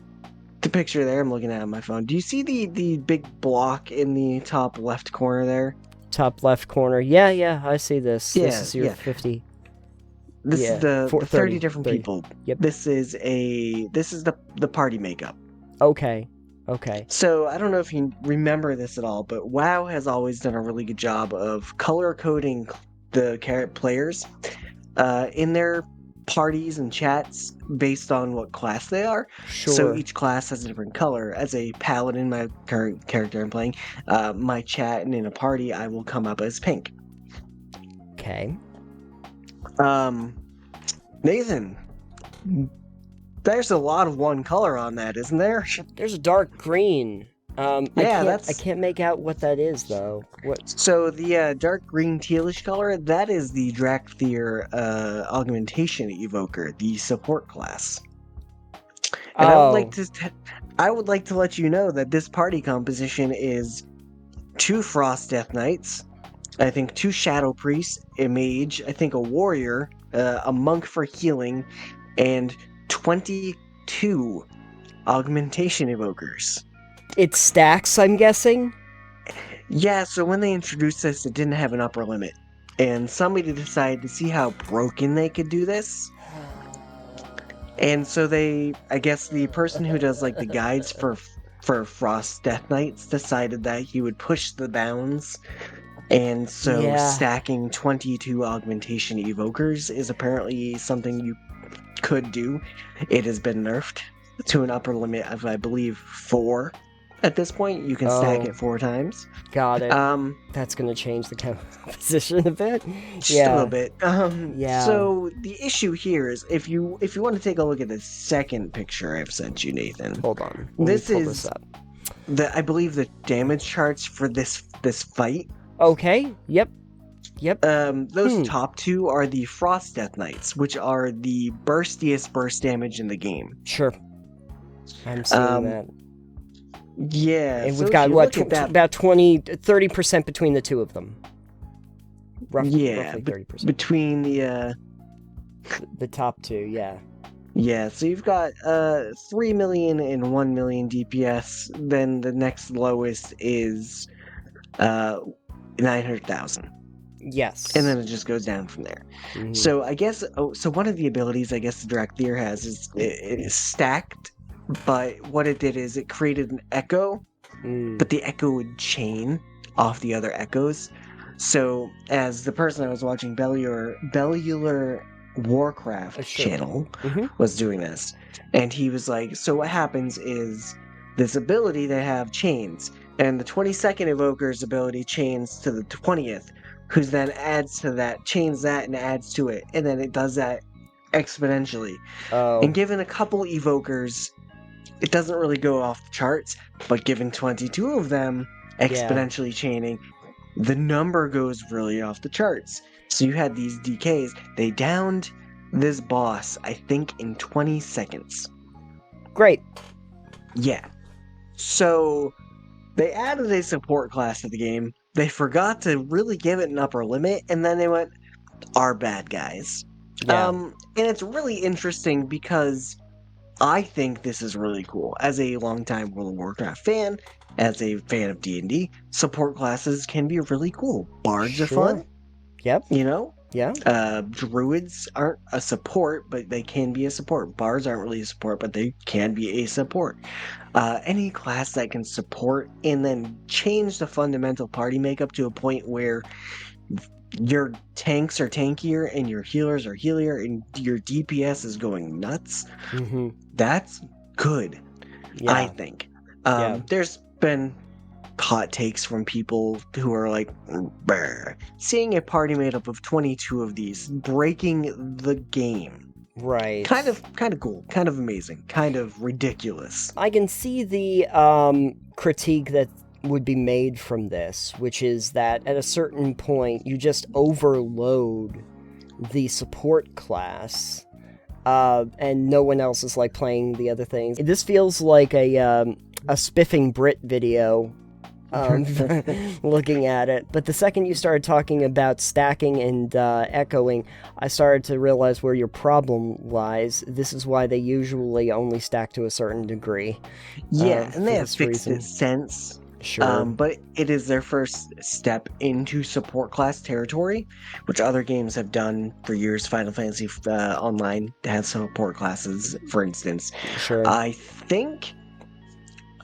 the picture there? I'm looking at it on my phone. Do you see the big block in the top left corner there? Top left corner. Yeah, I see this. Yeah, this is your 50. This is the 30 different 30. people. Yep. This is the party makeup. Okay. So I don't know if you remember this at all, but WoW has always done a really good job of color coding the players in their parties and chats based on what class they are. Sure. So each class has a different color. As a paladin, my current character I'm playing, my chat and in a party I will come up as pink. Okay. Nathan, there's a lot of one color on that, isn't there? There's a dark green. I can't make out what that is though. What? So the dark green tealish color, that is the Drakthir augmentation evoker, the support class. And I would like to let you know that this party composition is 2 Frost Death Knights, I think 2 Shadow Priests, a mage, I think a warrior, a monk for healing, and 22 augmentation evokers. It stacks, I'm guessing? Yeah, so when they introduced this, it didn't have an upper limit. And somebody decided to see how broken they could do this. And so I guess the person who does like the guides for Frost Death Knights decided that he would push the bounds And so Yeah. stacking 22 augmentation evokers is apparently something you could do. It has been nerfed to an upper limit of, I believe, 4 at this point. You can stack it 4 times. Got it. That's going to change the composition a bit. Just a little bit. Yeah. So the issue here is if you want to take a look at the second picture I've sent you, Nathan. Hold on. This is up. I believe the damage charts for this fight. Okay. Yep. Those top 2 are the Frost Death Knights, which are the burstiest burst damage in the game. Sure. I'm seeing that. Yeah. And we've got, what, about 30% between the two of them. Roughly 30%. Between the top 2, yeah. Yeah, so you've got 3 million and 1 million DPS, then the next lowest is 900,000. Yes. And then it just goes down from there. Mm-hmm. So I guess, so one of the abilities I guess the Rapier has is it is stacked, but what it did is it created an echo, but the echo would chain off the other echoes. So as the person I was watching Bellular Warcraft channel was doing this, and he was like, so what happens is this ability they have chains, and the 22nd evoker's ability chains to the 20th, who then adds to that, chains that, and adds to it, and then it does that exponentially. And given a couple evokers, it doesn't really go off the charts, but given 22 of them exponentially chaining, the number goes really off the charts. So you had these DKs, they downed this boss, I think, in 20 seconds. Great. Yeah. So they added a support class to the game. They forgot to really give it an upper limit, and then they went, our bad guys. Yeah. And it's really interesting because I think this is really cool. As a longtime World of Warcraft fan, as a fan of D&D, support classes can be really cool. Bards are fun. Yep. You know? Yeah. Druids aren't a support, but they can be a support. Bards aren't really a support, but they can be a support. Any class that can support and then change the fundamental party makeup to a point where your tanks are tankier and your healers are healier and your DPS is going nuts. That's good, I think. There's been hot takes from people who are like, seeing a party made up of 22 of these breaking the game. Right. Kind of cool, kind of amazing, kind of ridiculous. I can see the critique that would be made from this, which is that at a certain point you just overload the support class, and no one else is like playing the other things. This feels like a spiffing Brit video. Looking at it, but the second you started talking about stacking and echoing, I started to realize where your problem lies. This is why they usually only stack to a certain degree. Yeah, and they have fixed it since. Sure. But it is their first step into support class territory, which other games have done for years. Final Fantasy Online has support classes, for instance. Sure.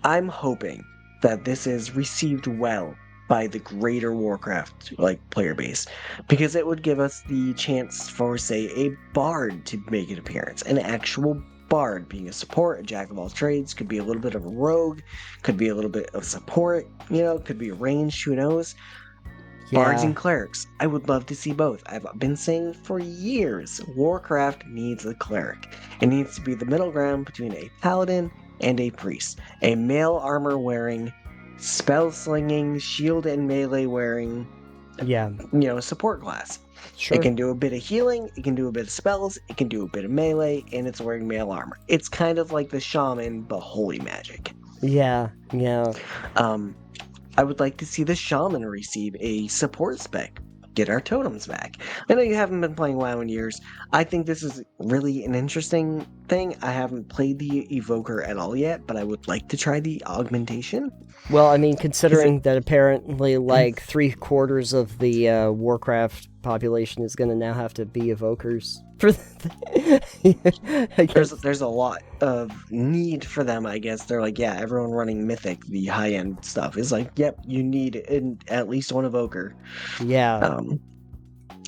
I'm hoping that this is received well by the greater Warcraft player base, because it would give us the chance for, say, a bard to make an appearance, an actual bard being a support, a jack of all trades, could be a little bit of a rogue, could be a little bit of support, could be a range, who knows. Bards and clerics, I would love to see both. I've been saying for years, Warcraft needs a cleric. It needs to be the middle ground between a paladin and a priest. A male armor wearing, spell slinging, shield and melee wearing, support class. Sure. It can do a bit of healing, it can do a bit of spells, it can do a bit of melee, and it's wearing male armor. It's kind of like the shaman, but holy magic. Yeah. I would like to see the shaman receive a support spec. Get our totems back. I know you haven't been playing WoW in years. I think this is really an interesting thing. I haven't played the Evoker at all yet, but I would like to try the augmentation. Well, I mean, considering that apparently 3/4 of the Warcraft population is going to now have to be evokers for I guess. There's a lot of need for them, I guess. They're like, yeah, everyone running Mythic, the high-end stuff, is like, yep, you need at least one evoker. Yeah.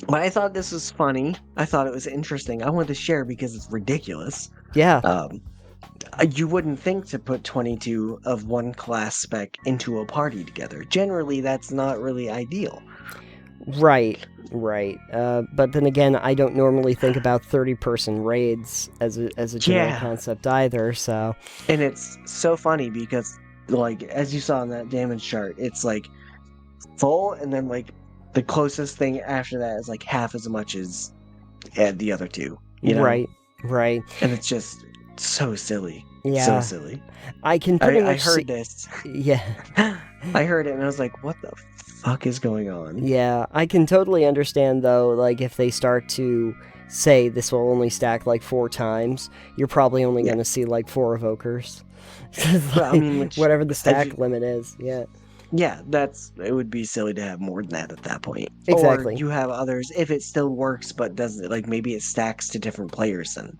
But I thought this was funny. I thought it was interesting. I wanted to share because it's ridiculous. Yeah. You wouldn't think to put 22 of one class spec into a party together. Generally, that's not really ideal. Right. But then again, I don't normally think about 30-person raids as a general concept either, so... And it's so funny because, like, as you saw in that damage chart, it's, like, full, and then, like, the closest thing after that is, like, half as much as the other two, you know? Right. And it's just so silly. Yeah. So silly. I can pretty much I heard this. Yeah. I heard it, and I was like, what the fuck is going on? Yeah, I can totally understand, though, like, if they start to say this will only stack, like, 4 times, you're probably only going to see, like, 4 evokers. Like, I mean, whatever the stack limit is, yeah. Yeah, it would be silly to have more than that at that point. Exactly. Or you have others, if it still works, but doesn't, like, maybe it stacks to different players then.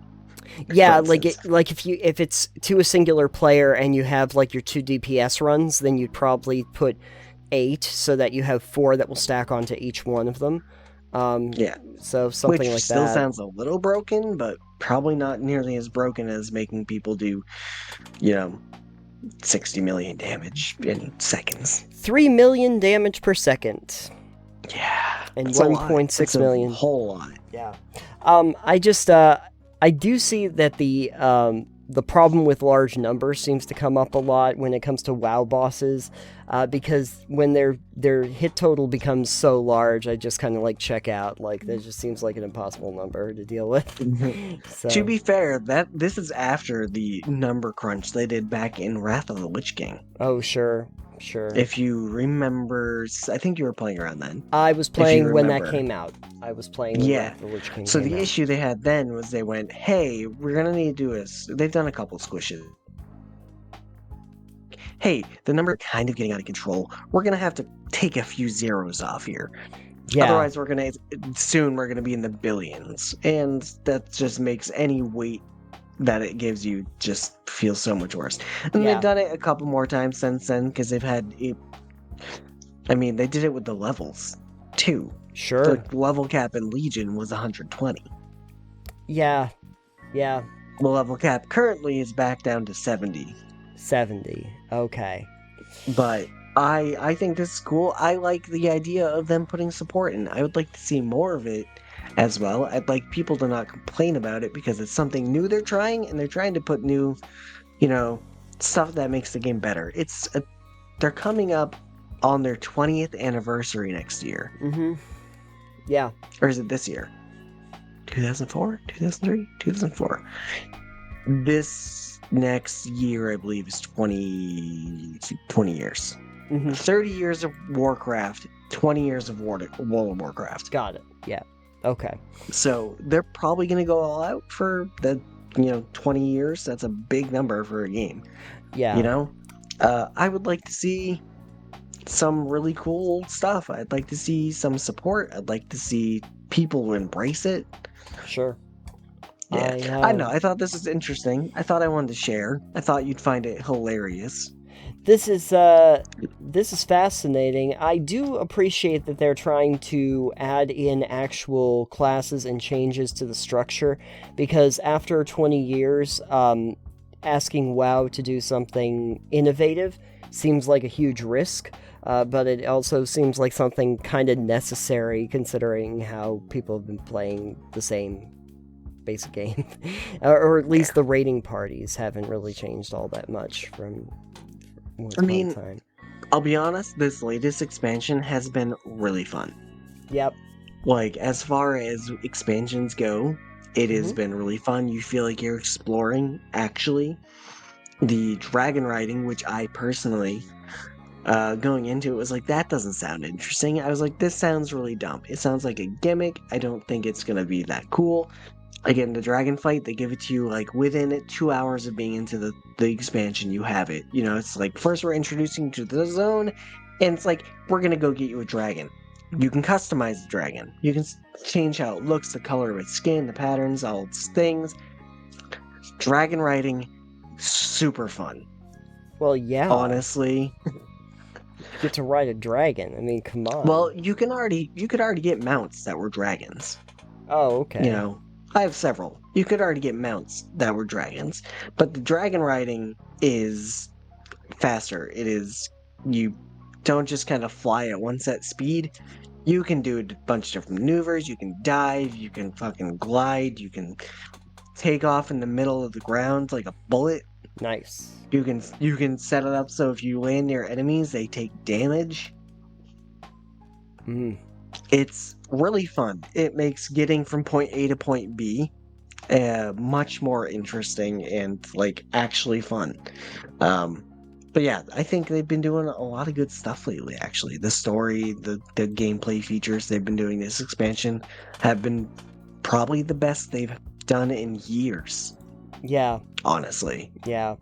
Yeah, like if it's to a singular player and you have, like, your 2 DPS runs, then you'd probably put 8 so that you have 4 that will stack onto each one of them. Yeah. So something like that. Which still sounds a little broken, but probably not nearly as broken as making people do, 60 million damage in seconds. 3 million damage per second. Yeah. And 1.6 million. A whole lot. Yeah. I do see that the problem with large numbers seems to come up a lot when it comes to WoW bosses, because when their hit total becomes so large, I just kind of like check out. Like, that just seems like an impossible number to deal with. So. To be fair, this is after the number crunch they did back in Wrath of the Lich King. Oh, sure. If you remember, I think you were playing around then. I was playing when that came out. I was playing when Wrath of the Lich King So came the out. issue they had then was they went, hey, we're going to need to do this. They've done a couple squishes. Hey, the number kind of getting out of control. We're going to have to take a few zeros off here. Yeah. Otherwise, we're going to be in the billions. And that just makes any weight that it gives you just feel so much worse. And they've done it a couple more times since then, because they've had it. I mean, they did it with the levels too. Sure. The level cap in Legion was 120. Yeah. The level cap currently is back down to 70. 70. Okay. But I think this is cool. I like the idea of them putting support in. I would like to see more of it as well. I'd like people to not complain about it because it's something new they're trying, and they're trying to put new, stuff that makes the game better. They're coming up on their 20th anniversary next year. Mm-hmm. Yeah. Or is it this year? 2004? 2003? 2004. This next year, I believe, is 20 years. Mm-hmm. 30 years of Warcraft, 20 years of World of Warcraft. Got it. Yeah. Okay. So they're probably going to go all out for the 20 years. That's a big number for a game. Yeah. I would like to see some really cool stuff. I'd like to see some support. I'd like to see people embrace it. Sure. Yeah. I know. I thought this was interesting. I thought I wanted to share. I thought you'd find it hilarious. This is fascinating. I do appreciate that they're trying to add in actual classes and changes to the structure, because after 20 years, asking WoW to do something innovative seems like a huge risk, but it also seems like something kind of necessary considering how people have been playing the same basic game. Or at least the raiding parties haven't really changed all that much from... time. I'll be honest, this latest expansion has been really fun. Yep. Like, as far as expansions go, it has been really fun. You feel like you're exploring, actually. The dragon riding, which I personally, going into it, was like, that doesn't sound interesting. I was like, this sounds really dumb. It sounds like a gimmick. I don't think it's going to be that cool. Again, the dragon fight, they give it to you, like, within 2 hours of being into the expansion, you have it. It's like, first we're introducing you to the zone, and it's like, we're gonna go get you a dragon. You can customize the dragon. You can change how it looks, the color of its skin, the patterns, all its things. Dragon riding, super fun. Well, yeah. Honestly. You get to ride a dragon. I mean, come on. Well, you could already get mounts that were dragons. Oh, okay. You know, I have several. You could already get mounts that were dragons. But the dragon riding is faster. It is, you don't just kind of fly at one set speed. You can do a bunch of different maneuvers. You can dive. You can fucking glide. You can take off in the middle of the ground like a bullet. Nice. You can set it up so if you land near enemies, they take damage. It's really fun. It makes getting from point A to point B much more interesting and like actually fun. But yeah, I think they've been doing a lot of good stuff lately, actually. The story, the gameplay features they've been doing this expansion have been probably the best they've done in years. Yeah. Honestly. Yeah.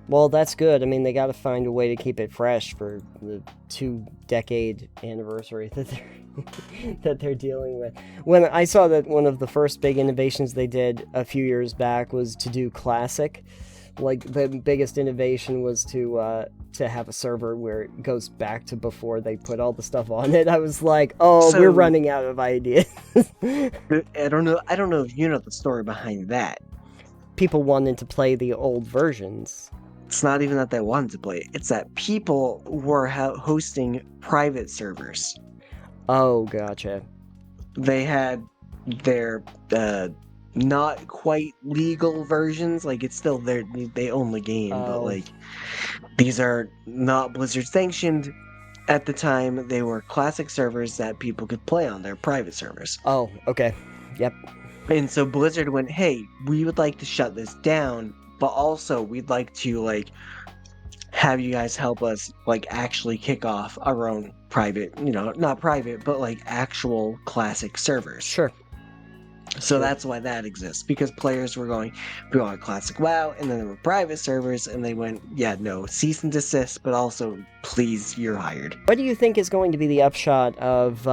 Well, that's good. I mean, they got to find a way to keep it fresh for the 2-decade anniversary that they're dealing with. When I saw that one of the first big innovations they did a few years back was to do classic. Like, the biggest innovation was to have a server where it goes back to before they put all the stuff on it. I was like, oh, we're running out of ideas. I don't know if you know the story behind that. People wanted to play the old versions. It's not even that they wanted to play it. It's that people were hosting private servers. Oh, gotcha. They had their not quite legal versions. Like, it's still they own the game, but like, these are not Blizzard sanctioned. At the time, they were classic servers that people could play on their private servers. Oh, okay. Yep. And so Blizzard went, hey, we would like to shut this down, but also we'd like to like have you guys help us like actually kick off our own private, not private, but like actual classic servers. Sure. So that's why that exists, because players were going, we want classic WoW, and then there were private servers, and they went, yeah, no, cease and desist, but also, please, you're hired. What do you think is going to be the upshot of,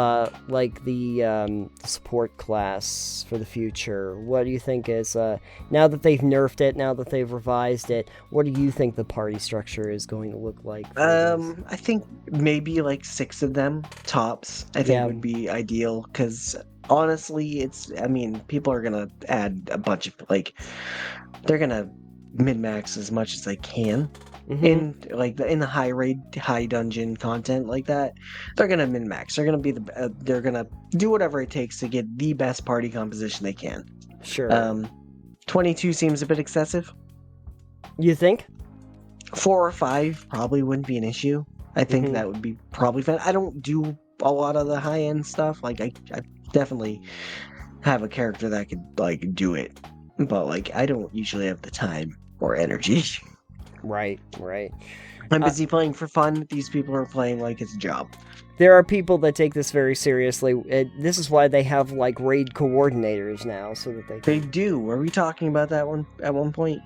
like, the support class for the future? What do you think is, now that they've nerfed it, now that they've revised it, what do you think the party structure is going to look like? I think maybe, like, 6 of them, tops, I think would be ideal, because honestly, people are gonna add a bunch of, like, they're gonna min-max as much as they can in the high raid, high dungeon content like that. They're gonna min-max. They're gonna be they're gonna do whatever it takes to get the best party composition they can. Sure. 22 seems a bit excessive. You think? 4 or 5 probably wouldn't be an issue. I think that would be probably fun. I don't do a lot of the high-end stuff. Like, I definitely have a character that could like do it, but like I don't usually have the time or energy. Right. I'm busy playing for fun. These people are playing like it's a job. There are people that take this very seriously. This is why they have like raid coordinators now, so that they do. Were we talking about that one at one point?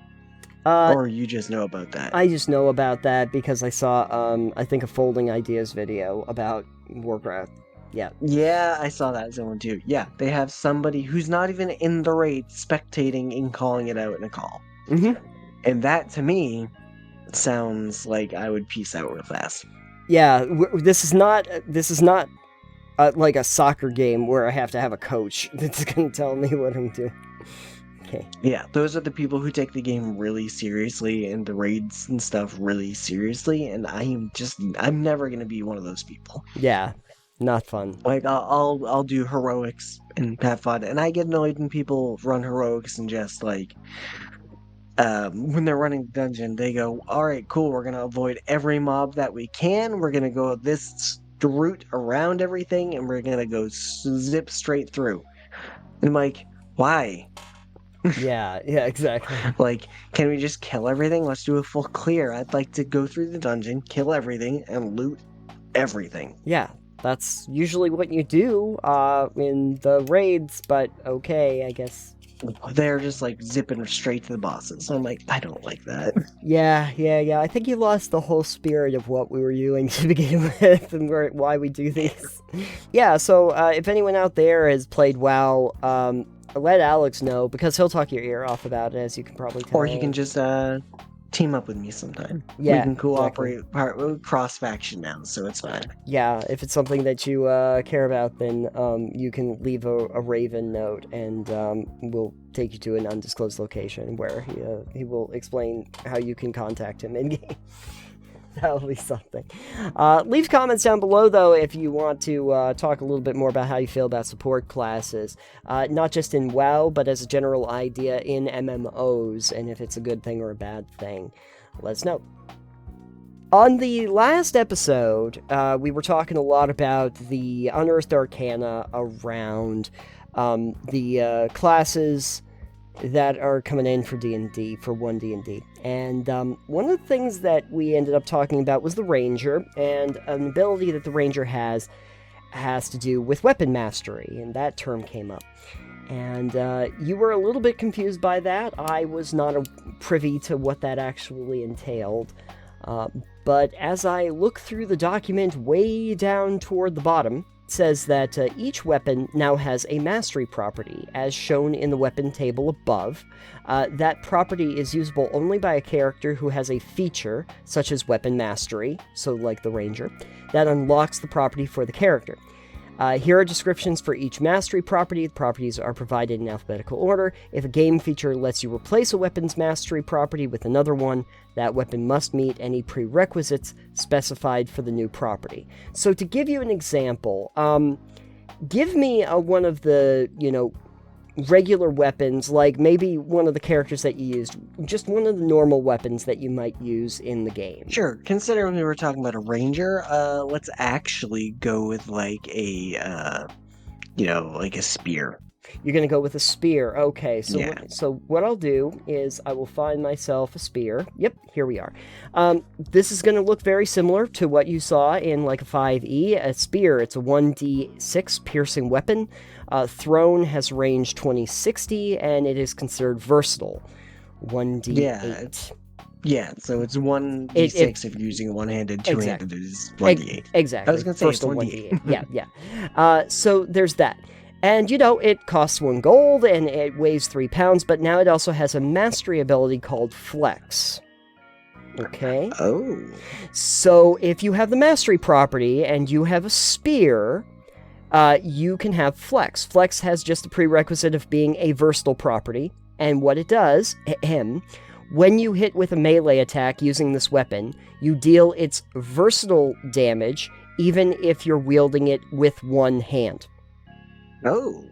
Or you just know about that? I just know about that because I saw I think a Folding Ideas video about Warcraft. Yeah, I saw that one too. Yeah, they have somebody who's not even in the raid spectating and calling it out in a call. And that, to me, sounds like I would peace out real fast. Yeah, this is not like a soccer game where I have to have a coach that's going to tell me what I'm doing. Okay. Yeah, those are the people who take the game really seriously and the raids and stuff really seriously, and I'm never going to be one of those people. Yeah. Not fun. Like, I'll do heroics and have fun, and I get annoyed when people run heroics and just like when they're running the dungeon, they go, all right, cool, we're gonna avoid every mob that we can, we're gonna go this route around everything, and we're gonna go zip straight through. And I'm like, why? Yeah, exactly. Like, can we just kill everything? Let's do a full clear. I'd like to go through the dungeon, kill everything, and loot everything. Yeah. That's usually what you do in the raids, but okay, I guess they're just like zipping straight to the bosses. So I'm like, I don't like that. Yeah. I think you lost the whole spirit of what we were doing to begin with and why we do these. Yeah, so if anyone out there has played WoW, let Alex know, because he'll talk your ear off about it, as you can probably tell. Or he can just team up with me sometime. Yeah, we can cooperate, cross faction now, so it's fine. Yeah, if it's something that you care about, then you can leave a Raven note, and we'll take you to an undisclosed location where he will explain how you can contact him in game. That'll be something. Leave comments down below, though, if you want to talk a little bit more about how you feel about support classes. Not just in WoW, but as a general idea in MMOs, and if it's a good thing or a bad thing. Let us know. On the last episode, we were talking a lot about the UnEarthed Arcana around the classes that are coming in for D&D, for One D&D. And one of the things that we ended up talking about was the Ranger, and an ability that the Ranger has to do with weapon mastery, and that term came up. And you were a little bit confused by that. I was not privy to what that actually entailed. But as I look through the document way down toward the bottom, says that each weapon now has a mastery property, as shown in the weapon table above. That property is usable only by a character who has a feature, such as weapon mastery, so like the Ranger, that unlocks the property for the character. Here are descriptions for each mastery property. The properties are provided in alphabetical order. If a game feature lets you replace a weapon's mastery property with another one, that weapon must meet any prerequisites specified for the new property. So to give you an example, give me one of the, regular weapons, like maybe one of the characters that you used, just one of the normal weapons that you might use in the game. Sure. Considering we were talking about a ranger, let's actually go with like a, like a spear. You're gonna go with a spear. Okay, so Yeah. So what I'll do is I will find myself a spear. Yep, here we are. This is gonna look very similar to what you saw in like a 5e. A spear, it's a 1d6 piercing weapon. Thrown has range 2060, and it is considered versatile. 1d8. Yeah, so it's 1d6 if you're using one-handed, two-handed is 1d8. Exactly. I was going to say versatile it's 1d8. Yeah. So there's that. And, it costs 1 gold, and it weighs 3 pounds, but now it also has a mastery ability called Flex. Okay? Oh. So if you have the mastery property, and you have a spear, you can have Flex. Flex has just a prerequisite of being a versatile property, and what it does, when you hit with a melee attack using this weapon, you deal its versatile damage, even if you're wielding it with one hand. Oh,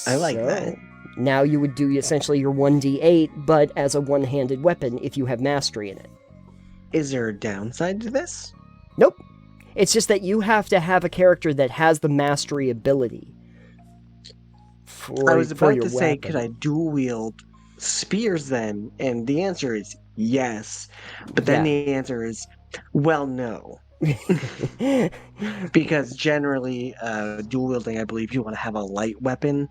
I like that. Now you would do essentially your 1d8, but as a one-handed weapon if you have mastery in it. Is there a downside to this? Nope. It's just that you have to have a character that has the mastery ability. I was about to say, could I dual wield spears then? And the answer is yes. But then the answer is, well, no. Because generally, dual wielding, I believe you want to have a light weapon.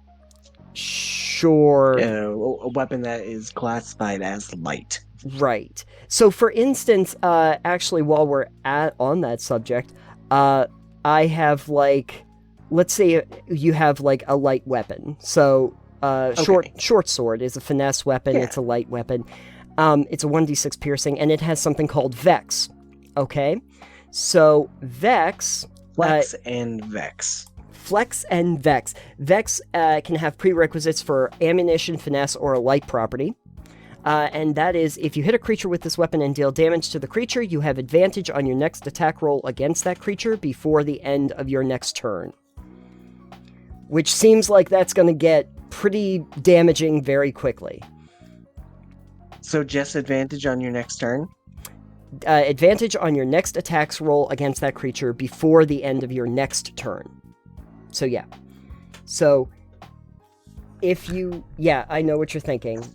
Sure. A weapon that is classified as light. Right. So, for instance, actually, while we're on that subject, I have let's say you have a light weapon. So, short sword is a finesse weapon. Yeah. It's a light weapon. It's a 1d6 piercing, and it has something called Vex. Okay. So, Vex... Flex and Vex. Flex and Vex. Vex can have prerequisites for ammunition, finesse, or a light property. And that is, if you hit a creature with this weapon and deal damage to the creature, you have advantage on your next attack roll against that creature before the end of your next turn. Which seems like that's going to get pretty damaging very quickly. So just advantage on your next turn? Advantage on your next attack's roll against that creature before the end of your next turn. So, yeah. So, if you... Yeah, I know what you're thinking.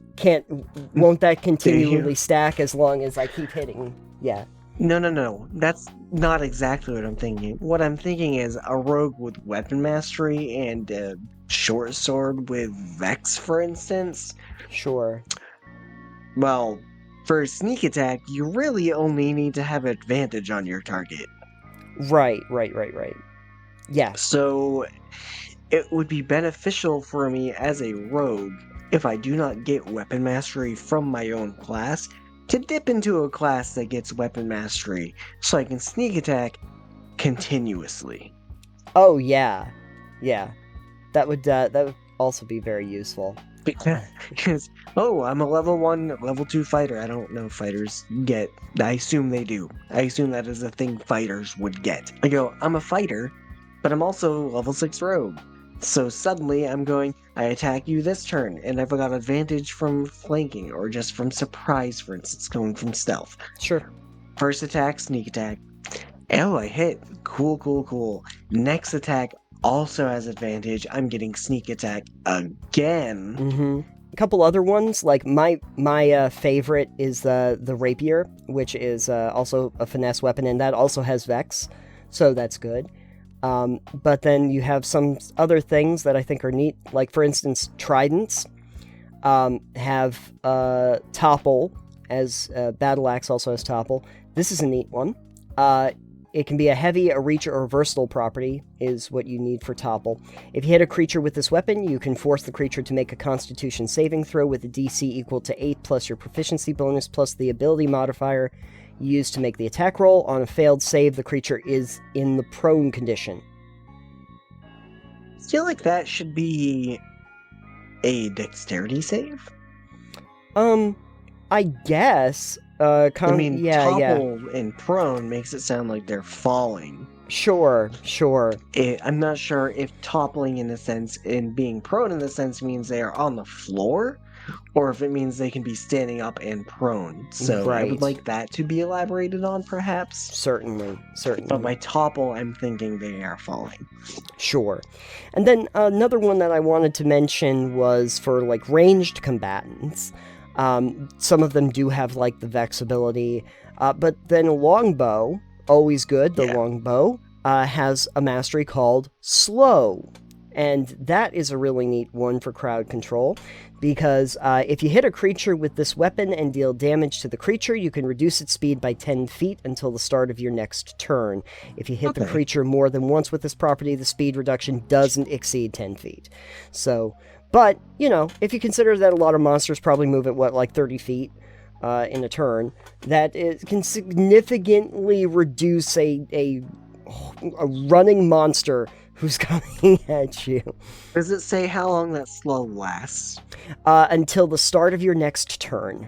Won't that continually stack as long as I keep hitting? Yeah. No. That's not exactly what I'm thinking. What I'm thinking is a rogue with weapon mastery and short sword with Vex, for instance, Sure. well, for sneak attack, you really only need to have advantage on your target. Right. Yeah. So it would be beneficial for me as a rogue, if I do not get weapon mastery from my own class, to dip into a class that gets weapon mastery, so I can sneak attack continuously. Oh, yeah. Yeah. That would also be very useful. Because, oh, I'm a level 1, level 2 fighter. I don't know if fighters get. I assume they do. I assume that is a thing fighters would get. I go, I'm a fighter, but I'm also level 6 rogue. So suddenly I attack you this turn, and I've got advantage from flanking, or just from surprise, for instance, going from stealth. Sure. First attack, sneak attack. Oh, I hit. Cool. Next attack also has advantage. I'm getting sneak attack again. Mm-hmm. A couple other ones, like my favorite is the Rapier, which is also a finesse weapon, and that also has Vex, so that's good. But then you have some other things that I think are neat, like for instance, tridents have topple, as battle axe also has topple. This is a neat one. It can be a heavy, a reach, or a versatile property is what you need for topple. If you hit a creature with this weapon, you can force the creature to make a Constitution saving throw with a DC equal to 8 plus your proficiency bonus plus the ability modifier used to make the attack roll. On a failed save, the creature is in the prone condition. I feel like that should be a dexterity save. I guess. Topple and prone makes it sound like they're falling. Sure. I'm not sure if toppling in a sense and being prone in a sense means they are on the floor, or if it means they can be standing up and prone. So right. I would like that to be elaborated on, perhaps. Certainly. But by topple, I'm thinking they are falling. Sure. And then another one that I wanted to mention was for like ranged combatants. Some of them do have like the Vex ability, but then Longbow, always good, Longbow, has a mastery called Slow. And that is a really neat one for crowd control, because if you hit a creature with this weapon and deal damage to the creature, you can reduce its speed by 10 feet until the start of your next turn. If you hit the creature more than once with this property, the speed reduction doesn't exceed 10 feet. So... But, if you consider that a lot of monsters probably move at, 30 feet in a turn, that can significantly reduce a running monster who's coming at you. Does it say how long that slow lasts? Until the start of your next turn.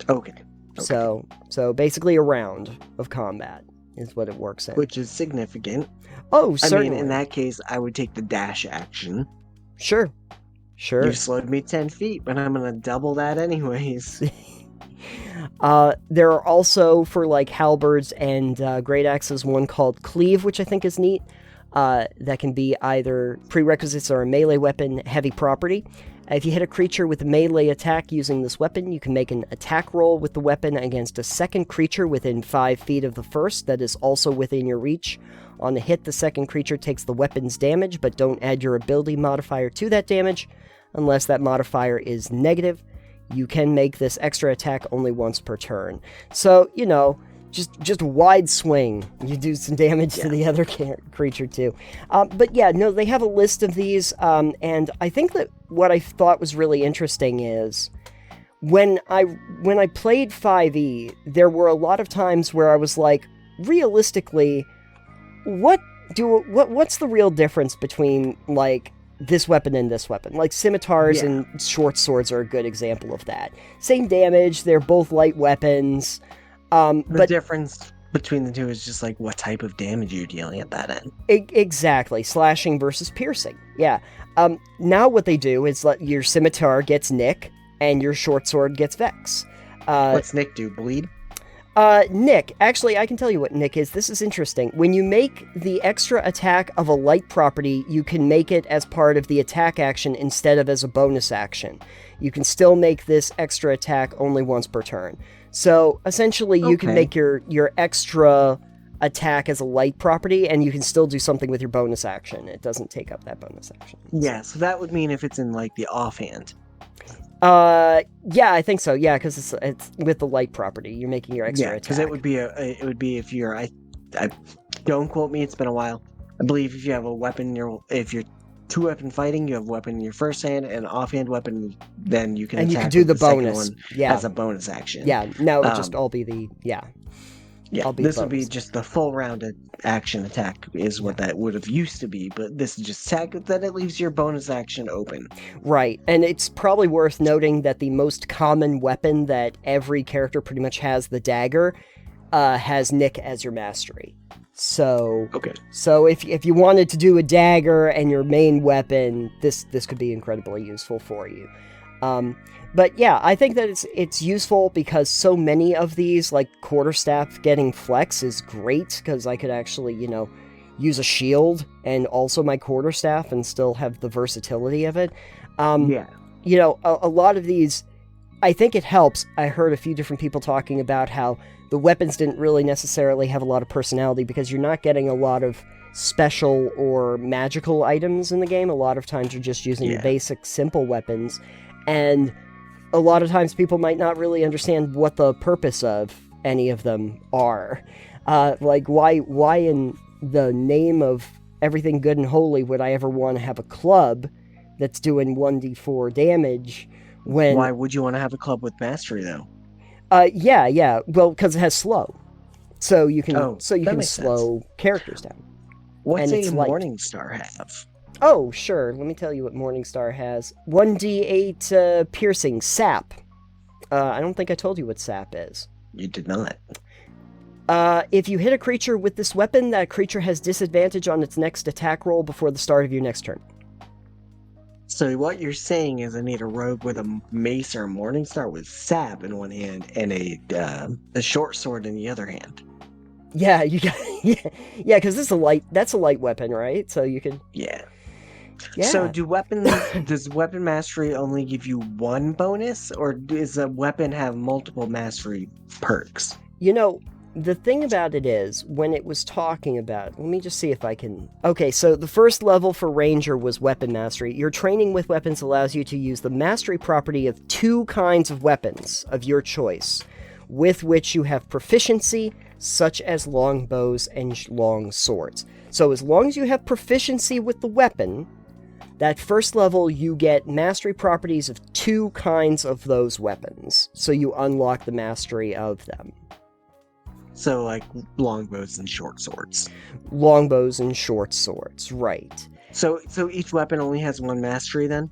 Okay. So basically a round of combat is what it works in. Which is significant. Oh, certainly. I mean, in that case, I would take the dash action. Sure. You slowed me 10 feet, but I'm gonna double that anyways. There are also, for like halberds and great axes, one called Cleave, which I think is neat. That can be either prerequisites or a melee weapon, heavy property. If you hit a creature with a melee attack using this weapon, you can make an attack roll with the weapon against a second creature within 5 feet of the first that is also within your reach. On a hit, the second creature takes the weapon's damage, but don't add your ability modifier to that damage. Unless that modifier is negative, you can make this extra attack only once per turn. So, just wide swing. You do some damage to the other creature too. But yeah, no, they have a list of these, and I think that what I thought was really interesting is when I played 5e, there were a lot of times where I was like, realistically, what's the real difference between like this weapon and this weapon? Like scimitars and short swords are a good example of that. Same damage, they're both light weapons. The difference between the two is just like what type of damage you're dealing at that end. Exactly, slashing versus piercing. Yeah. Now what they do is let your scimitar gets nick and your short sword gets vex. What's nick do? Bleed? Nick, actually, I can tell you what Nick is. This is interesting. When you make the extra attack of a light property, you can make it as part of the attack action instead of as a bonus action. You can still make this extra attack only once per turn. So, essentially, you can make your extra attack as a light property, and you can still do something with your bonus action. It doesn't take up that bonus action. Yeah, so that would mean if it's in like the offhand. Yeah, I think so. Yeah, because it's with the light property, you're making your extra attack. Because it would be if you're I don't quote me, it's been a while. I believe if you have a weapon, if you're 2-weapon fighting, you have a weapon in your first hand and an offhand weapon, then you can and attack you can do the second bonus. one Yeah, as a bonus action. Yeah, now it would just all be the This would be just the full round action attack is what that would have used to be, but this is just attack, then it leaves your bonus action open. Right, and it's probably worth noting that the most common weapon that every character pretty much has, the dagger, has Nick as your mastery. So, so if you wanted to do a dagger and your main weapon, this could be incredibly useful for you. But yeah, I think that it's useful because so many of these, like quarterstaff getting flex is great, because I could actually, use a shield and also my quarterstaff and still have the versatility of it. A lot of these, I think it helps. I heard a few different people talking about how the weapons didn't really necessarily have a lot of personality because you're not getting a lot of special or magical items in the game. A lot of times you're just using basic, simple weapons, and a lot of times people might not really understand what the purpose of any of them are. Like, why in the name of everything good and holy would I ever want to have a club that's doing 1d4 damage when... Why would you want to have a club with mastery, though? Yeah. Well, because it has slow. So you can slow characters down. What's a Morningstar have? Oh, sure. Let me tell you what Morningstar has. 1d8 piercing, sap. I don't think I told you what sap is. You did not. If you hit a creature with this weapon, that creature has disadvantage on its next attack roll before the start of your next turn. So what you're saying is I need a rogue with a mace or a Morningstar with sap in one hand and a short sword in the other hand. Yeah, you got because that's a light weapon, right? So you could Yeah. So does weapon mastery only give you one bonus, or does a weapon have multiple mastery perks? The thing about it is, when it was talking about, let me just see if I can... Okay, so the first level for Ranger was Weapon Mastery. Your training with weapons allows you to use the mastery property of 2 kinds of weapons of your choice, with which you have proficiency, such as longbows and long swords. So as long as you have proficiency with the weapon, that first level you get mastery properties of 2 kinds of those weapons. So you unlock the mastery of them. So, like, longbows and short swords. Longbows and short swords, right. So each weapon only has 1 mastery, then?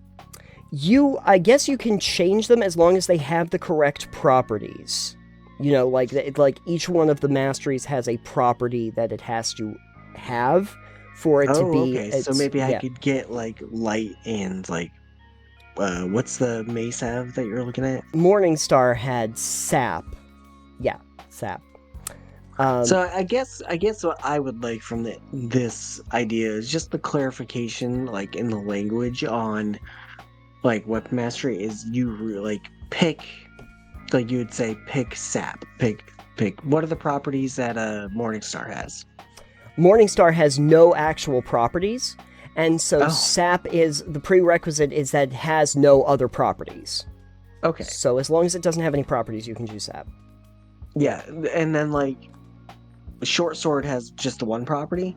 I guess you can change them as long as they have the correct properties. Like each one of the masteries has a property that it has to have for it to be... okay. So maybe I could get, like, light and, like... what's the mace have that you're looking at? Morningstar had sap. Yeah, sap. So I guess what I would like from this idea is just the clarification, like in the language on, like, weapon mastery is you like pick, like you would say pick sap, pick. What are the properties that Morningstar has? Morningstar has no actual properties, and so sap is the prerequisite is that it has no other properties. Okay. So as long as it doesn't have any properties, you can choose sap. Yeah, and then like. Short sword has just the 1 property?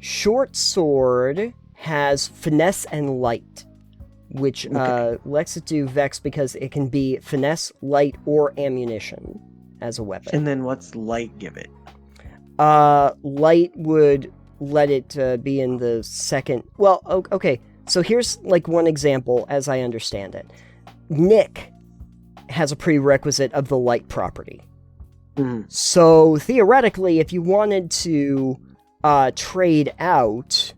Short sword has finesse and light, which lets it do Vex because it can be finesse, light, or ammunition as a weapon. And then what's light give it? Light would let it be in the second... Well, okay, so here's like one example as I understand it. Nick has a prerequisite of the light property. So, theoretically, if you wanted to trade out,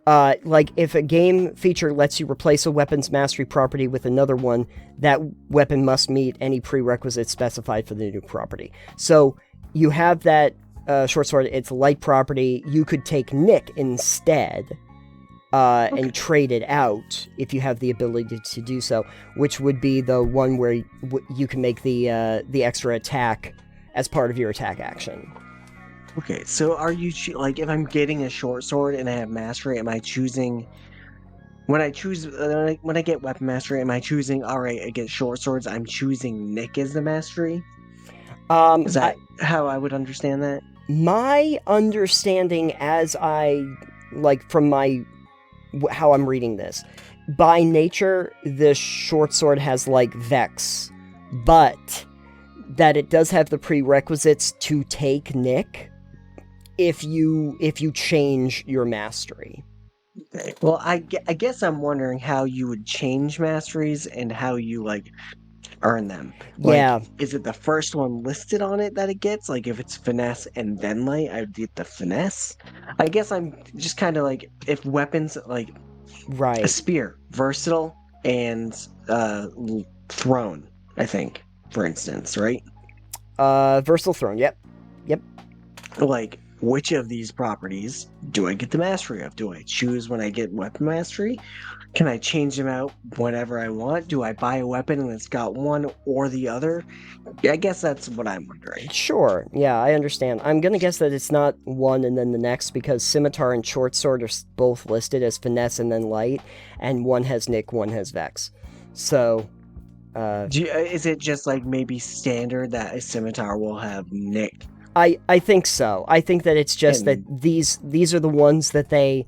like if a game feature lets you replace a weapon's mastery property with another one, that weapon must meet any prerequisites specified for the new property. So, you have that short sword, it's a light property, you could take Nick instead, and trade it out if you have the ability to do so, which would be the one where you can make the extra attack as part of your attack action. Okay, so are you like if I'm getting a short sword and I have mastery, am I choosing when I choose when I get weapon mastery, am I choosing all right, I get short swords, I'm choosing Nick as the mastery? Is I, that how I would understand that? my understanding, as I like from my how I'm reading this, by nature, the short sword has like Vex, but that it does have the prerequisites to take Nick if you change your mastery. Okay. Well, I guess I'm wondering how you would change masteries and how you like earn them. Like, Yeah, is it the first one listed on it that it gets? Like, if it's finesse and then light, I would get the finesse. I guess I'm just kind of like if weapons like a right. spear, versatile and thrown. I think, for instance, right? Versatile Throne. Yep. Yep. Like, which of these properties do I get the mastery of? Do I choose when I get weapon mastery? Can I change them out whenever I want? Do I buy a weapon and it's got one or the other? Yeah, I guess that's what I'm wondering. Sure. Yeah, I understand. I'm gonna guess that it's not one and then the next because Scimitar and Short Sword are both listed as finesse and then light, and one has Nick, one has Vex. So, Is it just like maybe standard that a scimitar will have Nick? I think so. I think that it's just that And these are the ones that they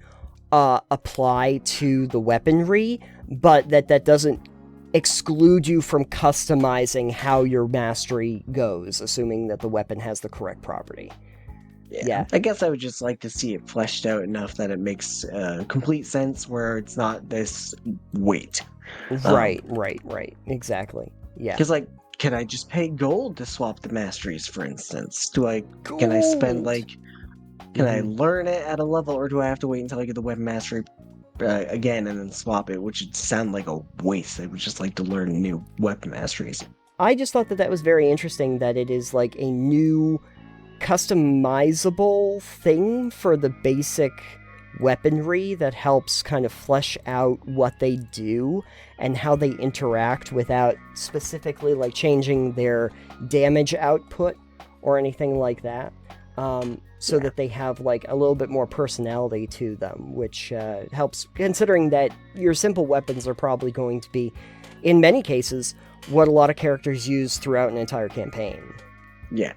apply to the weaponry, but that doesn't exclude you from customizing how your mastery goes, assuming that the weapon has the correct property. Yeah. I guess I would just like to see it fleshed out enough that it makes complete sense where it's not this weight. Right. Exactly. Yeah. Because like, can I just pay gold to swap the masteries, for instance? Can I spend Gold. like, can I Mhm. learn it at a level, or do I have to wait until I get the weapon mastery again and then swap it, which would sound like a waste? I would just like to learn new weapon masteries. I just thought that was very interesting that it is like a new customizable thing for the basic weaponry that helps kind of flesh out what they do and how they interact without specifically like changing their damage output or anything like that. So that they have like a little bit more personality to them, which helps considering that your simple weapons are probably going to be, in many cases, what a lot of characters use throughout an entire campaign. Yeah.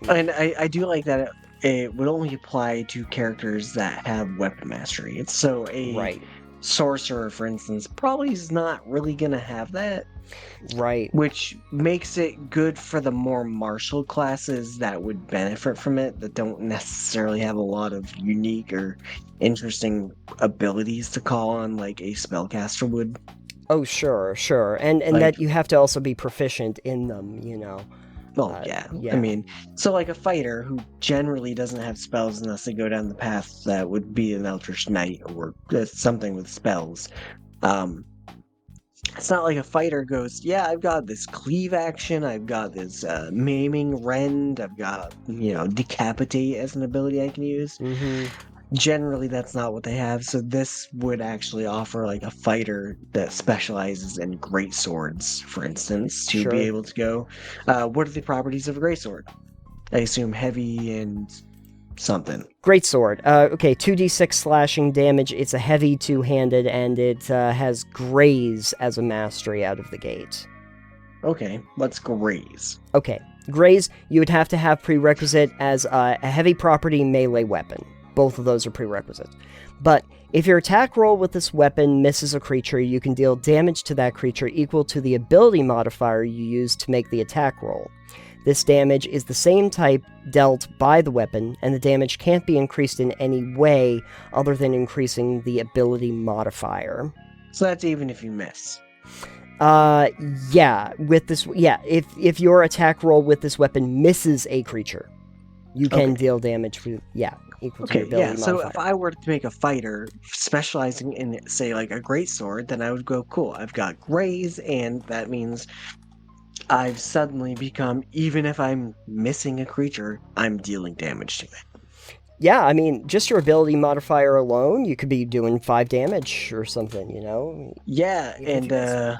And I do like that it would only apply to characters that have weapon mastery. It's so a Right. sorcerer, for instance, probably is not really gonna have that, Right. which makes it good for the more martial classes that would benefit from it, that don't necessarily have a lot of unique or interesting abilities to call on like a spellcaster would. Oh, sure. And Like, that you have to also be proficient in them, you know. well, yeah. I Yeah. mean, so like a fighter who generally doesn't have spells unless they go down the path that would be an Eldritch Knight or something with spells. Um, it's not like a fighter goes, yeah, I've got this cleave action, I've got this maiming rend, I've got, decapitate as an ability I can use. Mm-hmm. Generally, that's not what they have, so this would actually offer like a fighter that specializes in great swords, for instance, to be Sure. able to go. What are the properties of a great sword? I assume heavy and something. Great sword. Okay, 2d6 slashing damage. It's a heavy two-handed, and it has graze as a mastery out of the gate. Okay, let's graze. Okay, graze, you would have to have prerequisite as a heavy property melee weapon. Both of those are prerequisites. But if your attack roll with this weapon misses a creature, you can deal damage to that creature equal to the ability modifier you used to make the attack roll. This damage is the same type dealt by the weapon, and the damage can't be increased in any way other than increasing the ability modifier. So that's even if you miss. Yeah, with this, if your attack roll with this weapon misses a creature, you can deal damage with, equal to your ability modifier. So if I were to make a fighter specializing in, say, like a great sword, then I would go, cool, I've got graze, and that means I've suddenly become, even if I'm missing a creature, I'm dealing damage to it. Yeah, I mean, just your ability modifier alone, you could be doing 5 damage or something, you know? Yeah, Even and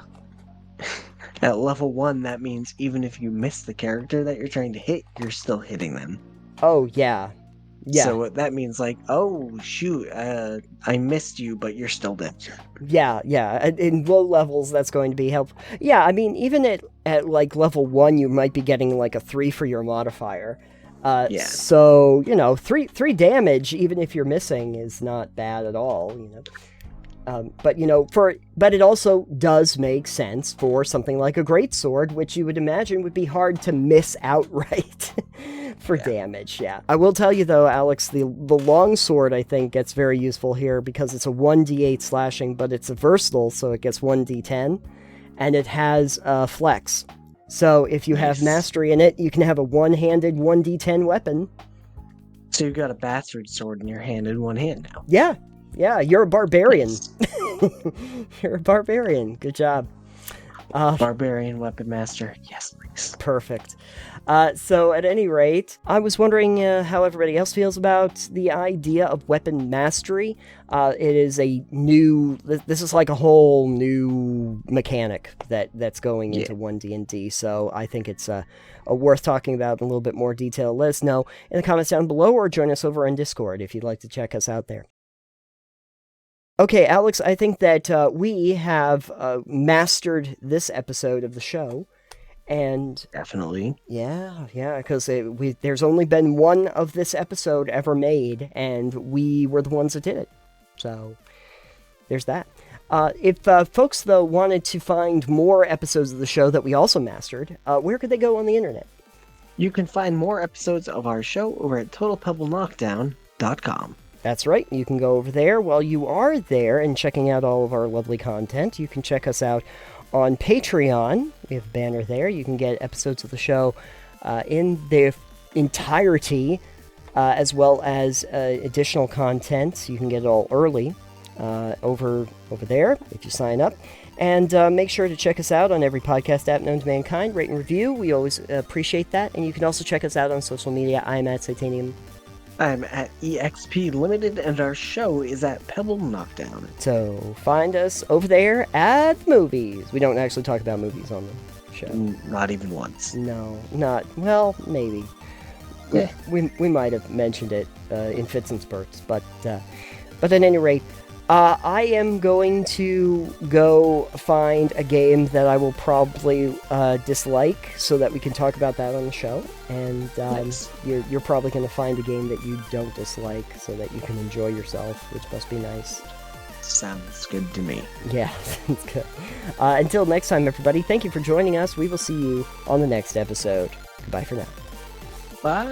at level 1, that means even if you miss the character that you're trying to hit, you're still hitting them. Oh, yeah. Yeah. So that means like, oh shoot, I missed you, but you're still dead. Yeah, yeah. In low levels, that's going to be helpful. Yeah, I mean, even at like level 1, you might be getting like a 3 for your modifier. Yeah. So, you know, three damage, even if you're missing, is not bad at all, you know. But you know, but it also does make sense for something like a greatsword, which you would imagine would be hard to miss outright for damage. Yeah, I will tell you though, Alex, the longsword I think gets very useful here because it's a 1d8 slashing, but it's a versatile, so it gets 1d10, and it has flex. So if you have mastery in it, you can have a one-handed 1d10 weapon. So you've got a bastard sword in your hand in one hand now. Yeah. Yeah, you're a barbarian. You're a barbarian. Good job. Barbarian weapon master. Yes, please. Perfect. So at any rate, I was wondering how everybody else feels about the idea of weapon mastery. It is a new... This is like a whole new mechanic that's going into 1D&D, so I think it's worth talking about in a little bit more detail. Let us know in the comments down below or join us over on Discord if you'd like to check us out there. Okay, Alex, I think that we have mastered this episode of the show, and... Definitely. Yeah, because there's only been one of this episode ever made, and we were the ones that did it. So, there's that. If folks, though, wanted to find more episodes of the show that we also mastered, where could they go on the internet? You can find more episodes of our show over at TotalPebbleKnockdown.com. That's right, you can go over there. While you are there and checking out all of our lovely content, you can check us out on Patreon. We have a banner there. You can get episodes of the show in their entirety, as well as additional content. You can get it all early over there if you sign up. And make sure to check us out on every podcast app known to mankind. Rate and review. We always appreciate that. And you can also check us out on social media. I'm at Titanium. I'm at EXP Limited, and our show is at Pebble Knockdown. So find us over there at movies. We don't actually talk about movies on the show. Not even once. No, not... Well, maybe. Yeah. We might have mentioned it in fits and spurts, but at any rate, I am going to go find a game that I will probably dislike so that we can talk about that on the show. And Nice. you're probably going to find a game that you don't dislike so that you can enjoy yourself, which must be nice. Sounds good to me. Yeah, sounds good. Until next time, everybody, thank you for joining us. We will see you on the next episode. Goodbye for now. Bye.